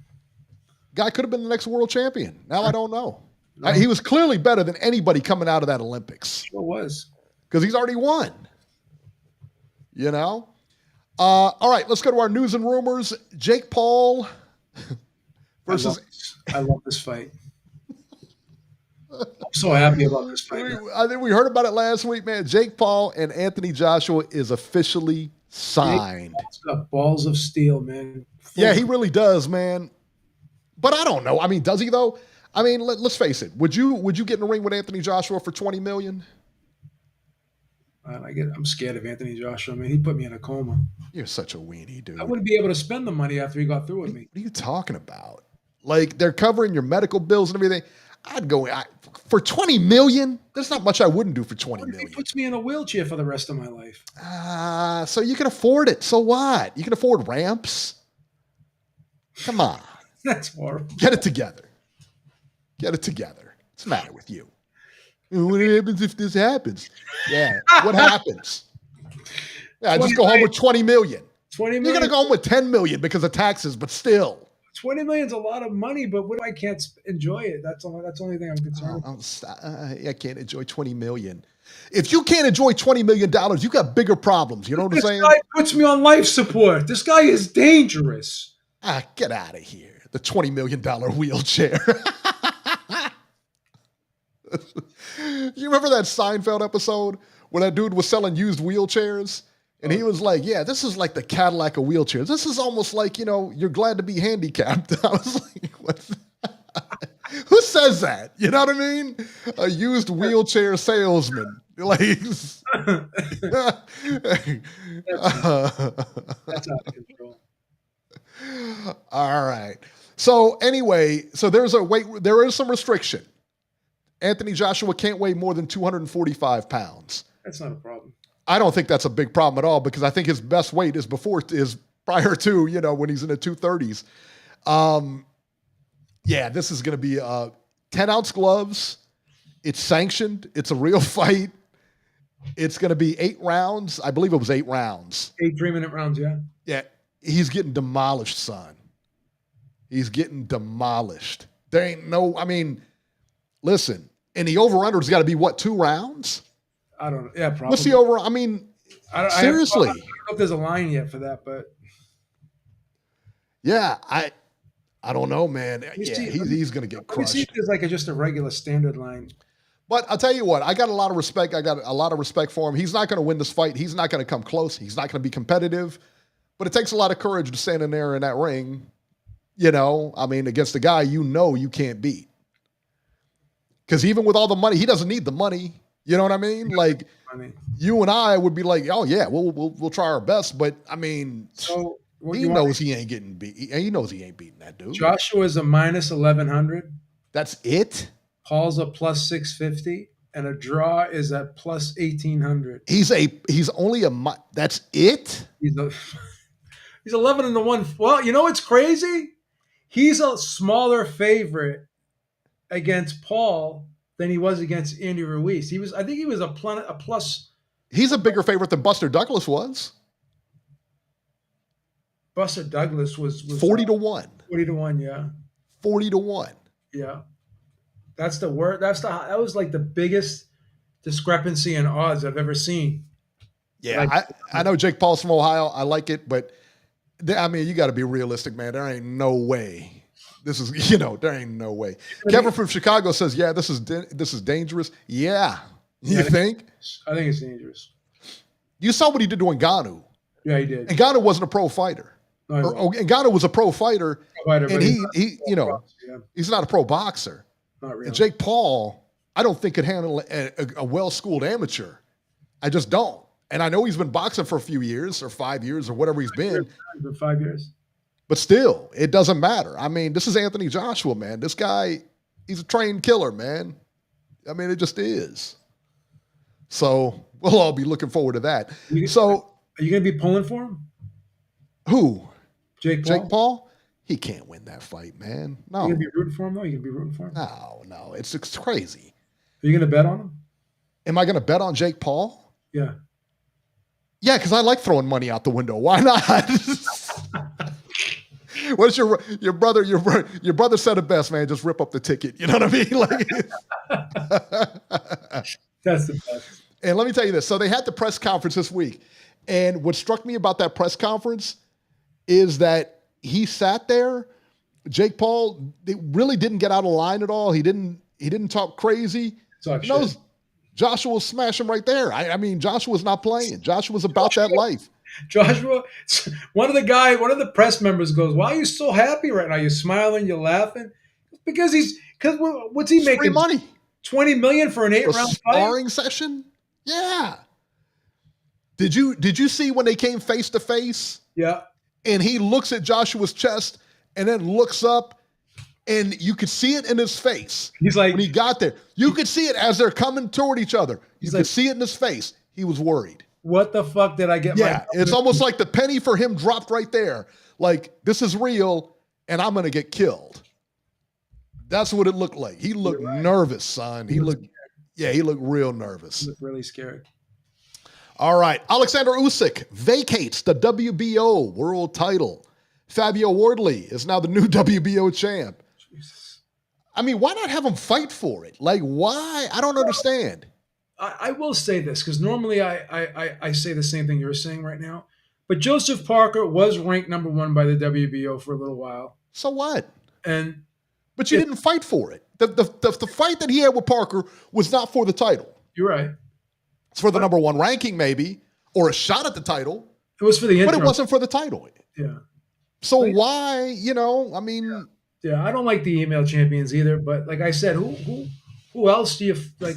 Speaker 3: Guy could have been the next world champion. Now I don't know. No. He was clearly better than anybody coming out of that Olympics.
Speaker 4: Sure was.
Speaker 3: Because he's already won. You know? All right, let's go to our news and rumors. Jake Paul versus...
Speaker 4: I love this fight. I'm so happy about this fight.
Speaker 3: I think we heard about it last week, man. Jake Paul and Anthony Joshua is officially signed.
Speaker 4: He's got balls of steel, man.
Speaker 3: Yeah, he really does, man. But I don't know. I mean, does he though? I mean, let's face it. Would you get in the ring with Anthony Joshua for $20 million?
Speaker 4: I'm scared of Anthony Joshua. I mean, he put me in a coma.
Speaker 3: You're such a weenie, dude.
Speaker 4: I wouldn't be able to spend the money after he got through with me.
Speaker 3: What are you talking about? Like, they're covering your medical bills and everything. I'd go for $20 million. There's not much I wouldn't do for $20 million.
Speaker 4: He puts me in a wheelchair for the rest of my life.
Speaker 3: So you can afford it. So what? You can afford ramps. Come on.
Speaker 4: That's horrible.
Speaker 3: Get it together. What's the matter with you? What happens if this happens? Yeah. What happens? Yeah, just go home with $20 million.
Speaker 4: $20 million.
Speaker 3: You're gonna go home with $10 million because of taxes, but still.
Speaker 4: $20 million is a lot of money, but what if I can't enjoy it? That's the only thing I'm concerned with.
Speaker 3: I can't enjoy $20 million. If you can't enjoy $20 million, you got bigger problems. You know what I'm saying?
Speaker 4: This guy puts me on life support. This guy is dangerous.
Speaker 3: Get out of here. The $20 million wheelchair. You remember that Seinfeld episode where that dude was selling used wheelchairs? And he was like, yeah, this is like the Cadillac of wheelchairs. This is almost like, you're glad to be handicapped. I was like, what? Who says that? You know what I mean? A used wheelchair salesman. Like, that's
Speaker 4: out of control.
Speaker 3: All right. So anyway, there is some restriction. Anthony Joshua can't weigh more than 245 pounds.
Speaker 4: That's not a problem.
Speaker 3: I don't think that's a big problem at all because I think his best weight is prior to, when he's in the 230s. Yeah, this is going to be 10-ounce gloves. It's sanctioned. It's a real fight. It's going to be 8 rounds. I believe it was 8 rounds.
Speaker 4: 8 3-minute rounds, yeah.
Speaker 3: Yeah, he's getting demolished, son. He's getting demolished. There ain't no, I mean, listen, and the over-under's got to be, what, 2 rounds?
Speaker 4: I don't know. Yeah, probably.
Speaker 3: What's the over? I mean, seriously.
Speaker 4: I don't know if there's a line yet for that, but.
Speaker 3: Yeah, I don't know, man. He's going to get crushed.
Speaker 4: See if there's like just a regular standard line.
Speaker 3: But I'll tell you what, I got a lot of respect. I got a lot of respect for him. He's not going to win this fight. He's not going to come close. He's not going to be competitive. But it takes a lot of courage to stand in there in that ring, against a guy you can't beat. Because even with all the money, he doesn't need the money. You know what I mean? Like, you and I would be like, oh, yeah, we'll try our best. But, I mean, he knows he ain't getting beat. He knows he ain't beating that dude.
Speaker 4: Joshua's a minus 1,100.
Speaker 3: That's it?
Speaker 4: Paul's a plus 650, and a draw is at plus 1,800.
Speaker 3: He's only that's it?
Speaker 4: He's 11-1. Well, you know what's crazy? He's a smaller favorite against Paul than he was against Andy Ruiz. I think he was a plus.
Speaker 3: He's a bigger favorite than Buster Douglas was.
Speaker 4: Buster Douglas was
Speaker 3: 40-1.
Speaker 4: 40-1, yeah.
Speaker 3: 40-1.
Speaker 4: Yeah. That's the word. That was like the biggest discrepancy in odds I've ever seen.
Speaker 3: Yeah, I know Jake Paul's from Ohio. I like it, but you got to be realistic, man. There ain't no way. There ain't no way. Kevin from Chicago says, "Yeah, this is dangerous." Yeah, you think?
Speaker 4: I think it's dangerous.
Speaker 3: You saw what he did to Ngannou.
Speaker 4: Yeah, he did.
Speaker 3: Ngannou wasn't a pro fighter. Ngannou was a pro fighter, and he's not a pro boxer.
Speaker 4: Not really.
Speaker 3: And Jake Paul, I don't think could handle a well-schooled amateur. I just don't. And I know he's been boxing for a few years or 5 years or whatever he's been.
Speaker 4: 5 years.
Speaker 3: But still, it doesn't matter. I mean, this is Anthony Joshua, man. This guy, he's a trained killer, man. I mean, it just is. So we'll all be looking forward to that.
Speaker 4: Are you going to be pulling for him?
Speaker 3: Who?
Speaker 4: Jake Paul?
Speaker 3: Jake Paul? He can't win that fight, man. No.
Speaker 4: You going to be rooting for him, though? You going to be rooting for him?
Speaker 3: No. It's crazy.
Speaker 4: Are you going to bet on him?
Speaker 3: Am I going to bet on Jake Paul?
Speaker 4: Yeah.
Speaker 3: Yeah, because I like throwing money out the window. Why not? What's your brother? Your brother said it best, man. Just rip up the ticket. You know what I mean?
Speaker 4: That's the best.
Speaker 3: And let me tell you this. So they had the press conference this week. And what struck me about that press conference is that he sat there. Jake Paul really didn't get out of line at all. He didn't talk crazy. Joshua was smashing right there. I mean, Joshua's not playing. Joshua's about that life.
Speaker 4: Joshua, one of the press members goes, "Why are you so happy right now? You're smiling, you're laughing." Because what's he making?
Speaker 3: Free money.
Speaker 4: $20 million for an 8-round fight?
Speaker 3: Sparring session? Yeah. Did you see when they came face to face?
Speaker 4: Yeah.
Speaker 3: And he looks at Joshua's chest and then looks up, and you could see it in his face.
Speaker 4: He's like,
Speaker 3: when he got there, you could see it as they're coming toward each other. You could see it in his face. He was worried.
Speaker 4: What the fuck did I get?
Speaker 3: Yeah, it's almost like the penny for him dropped right there. Like, this is real, and I'm going to get killed. That's what it looked like. He looked nervous, son. He looked real nervous.
Speaker 4: He looked really scared.
Speaker 3: All right. Alexander Usyk vacates the WBO world title. Fabio Wardley is now the new WBO champ.
Speaker 4: Jesus.
Speaker 3: I mean, why not have him fight for it? Like, why? I don't understand.
Speaker 4: I will say this, because normally I say the same thing you're saying right now. But Joseph Parker was ranked number 1 by the WBO for a little while.
Speaker 3: So what?
Speaker 4: But
Speaker 3: you didn't fight for it. The fight that he had with Parker was not for the title.
Speaker 4: You're right.
Speaker 3: It's for the number 1 ranking, maybe, or a shot at the title.
Speaker 4: It was for the interim.
Speaker 3: But it wasn't for the title.
Speaker 4: Yeah.
Speaker 3: So why, I mean.
Speaker 4: Yeah, I don't like the email champions either. But like I said, who else do you like?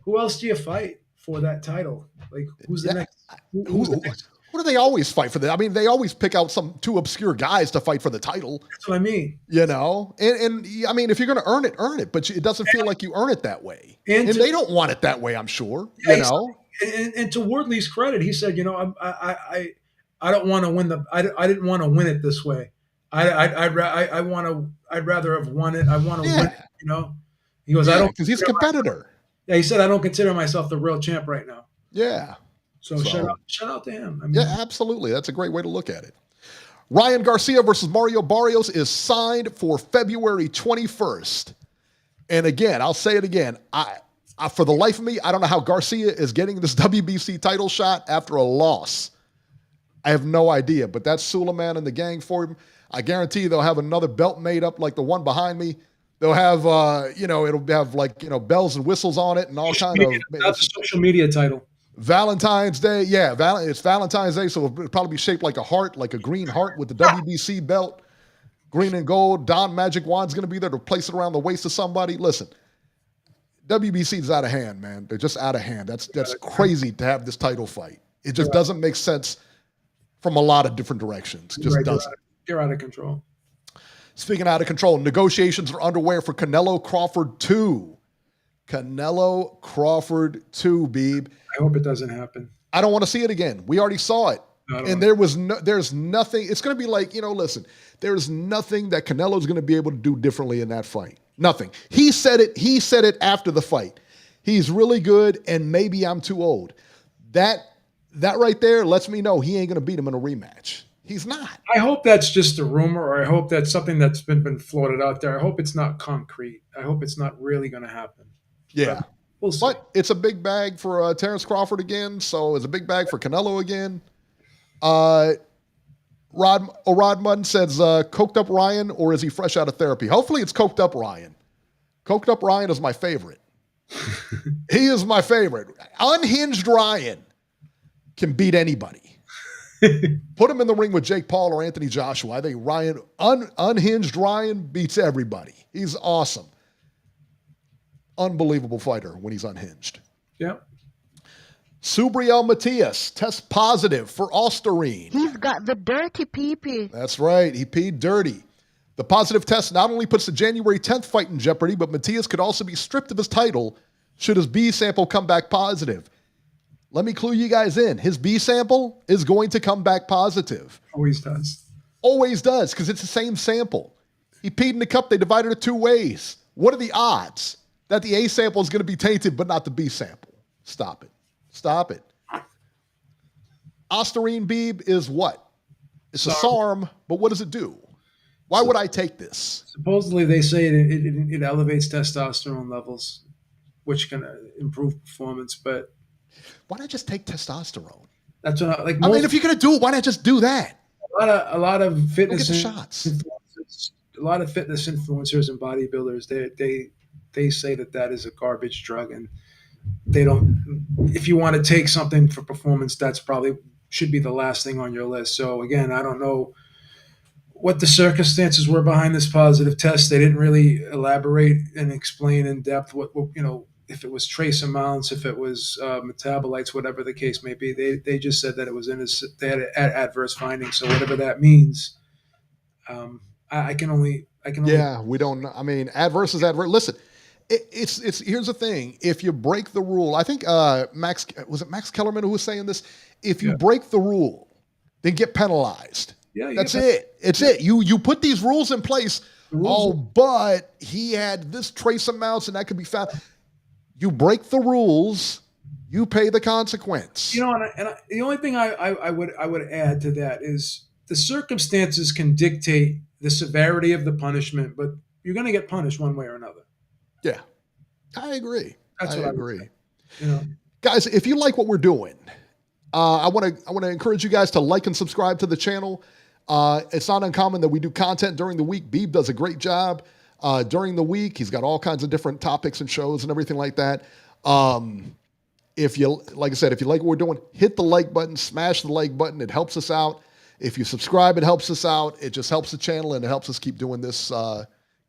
Speaker 4: Who else do you fight for that title? Like, who's the next? Who's the next?
Speaker 3: Who do they always fight for that? I mean, they always pick out some 2 obscure guys to fight for the title.
Speaker 4: That's what I mean.
Speaker 3: And I mean, if you're going to earn it, but it doesn't feel like you earn it that way. And they don't want it that way, I'm sure.
Speaker 4: And to Wardley's credit, he said, I don't want to win I didn't want to win it this way. I'd rather have won it. I want to win it, He goes, I don't,
Speaker 3: because he's a competitor.
Speaker 4: Yeah, he said, I don't consider myself the real champ right now.
Speaker 3: Yeah.
Speaker 4: So shout out to him.
Speaker 3: Yeah, absolutely. That's a great way to look at it. Ryan Garcia versus Mario Barrios is signed for February 21st. And again, I'll say it again. I for the life of me, I don't know how Garcia is getting this WBC title shot after a loss. I have no idea, but that's Suleiman and the gang for him. I guarantee they'll have another belt made up like the one behind me. They'll have, it'll have bells and whistles on it and all kind of.
Speaker 4: That's a social media title.
Speaker 3: Valentine's Day. Yeah, it's Valentine's Day, so it'll probably be shaped like a heart, like a green heart with the WBC belt, green and gold. Don Magic Wand's going to be there to place it around the waist of somebody. Listen, WBC is out of hand, man. They're just out of hand. That's crazy to have this title fight. It just doesn't make sense from a lot of different directions. It just doesn't.
Speaker 4: You're out of control.
Speaker 3: Speaking out of control, negotiations are underway for Canelo Crawford 2. Canelo Crawford 2, Beeb.
Speaker 4: I hope it doesn't happen.
Speaker 3: I don't want to see it again. We already saw it. And there's nothing. It's going to be like, listen, there's nothing that Canelo's going to be able to do differently in that fight. Nothing. He said it after the fight. He's really good, and maybe I'm too old. That right there lets me know he ain't going to beat him in a rematch. He's not.
Speaker 4: I hope that's just a rumor, or I hope that's something that's been floated out there. I hope it's not concrete. I hope it's not really going to happen.
Speaker 3: Yeah.
Speaker 4: But we'll see.
Speaker 3: But it's a big bag for Terence Crawford again, so it's a big bag for Canelo again. Rod Mudden says, coked up Ryan, or is he fresh out of therapy? Hopefully it's coked up Ryan. Coked up Ryan is my favorite. He is my favorite. Unhinged Ryan can beat anybody. Put him in the ring with Jake Paul or Anthony Joshua. I think Ryan, unhinged Ryan beats everybody. He's awesome. Unbelievable fighter when he's unhinged.
Speaker 4: Yeah.
Speaker 3: Subriel Matias tests positive for Osterine.
Speaker 7: He's got the dirty pee-pee.
Speaker 3: That's right. He peed dirty. The positive test not only puts the January 10th fight in jeopardy, but Matias could also be stripped of his title should his B sample come back positive. Let me clue you guys in. His B sample is going to come back positive.
Speaker 4: Always does.
Speaker 3: Always does, because it's the same sample. He peed in the cup. They divided it 2 ways. What are the odds that the A sample is going to be tainted, but not the B sample? Stop it. Stop it. Osterine Beeb is what? It's a SARM, but what does it do? Why would I take this?
Speaker 4: Supposedly they say it elevates testosterone levels, which can improve performance, but
Speaker 3: why not just take testosterone?
Speaker 4: That's what I
Speaker 3: mean, if you're going to do it, why not just do that?
Speaker 4: A lot of fitness
Speaker 3: get the shots.
Speaker 4: A lot of fitness influencers and bodybuilders, they say that is a garbage drug, and they don't. If you want to take something for performance, that's probably should be the last thing on your list. So again, I don't know what the circumstances were behind this positive test. They didn't really elaborate and explain in depth what if it was trace amounts, if it was metabolites, whatever the case may be. They just said that it was they had adverse findings. So whatever that means, I can only.
Speaker 3: Yeah, we don't know. I mean, adverse is adverse. Listen, it's here's the thing. If you break the rule, I think Max Kellerman who was saying this. If you break the rule, then get penalized.
Speaker 4: Yeah,
Speaker 3: that's it. It's it. You put these rules in place. But he had this trace amounts, and that could be found. You break the rules, you pay the consequence.
Speaker 4: And the only thing I would add to that is the circumstances can dictate the severity of the punishment, but you're going to get punished one way or another.
Speaker 3: Yeah, I agree.
Speaker 4: That's what I agree.
Speaker 3: Guys, if you like what we're doing, I want to encourage you guys to like and subscribe to the channel. It's not uncommon that we do content during the week. Beeb does a great job during the week. He's got all kinds of different topics and shows and everything like that. If you like what we're doing, hit the like button, smash the like button. It helps us out. If you subscribe, it helps us out. It just helps the channel, and it helps us keep doing this,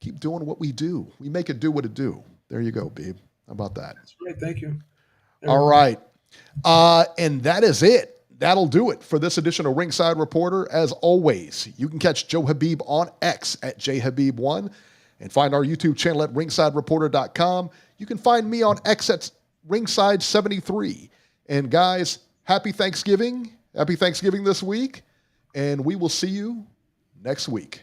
Speaker 3: keep doing what we do. We make it do what it do. There you go, Beeb. How about that?
Speaker 4: That's great. Thank you.
Speaker 3: All right. And that is it. That'll do it for this edition of Ringside Reporter. As always, you can catch Joe Habib on X at JHabib1 and find our YouTube channel at ringsidereporter.com. You can find me on X at Ringside73. And guys, happy Thanksgiving. Happy Thanksgiving this week. And we will see you next week.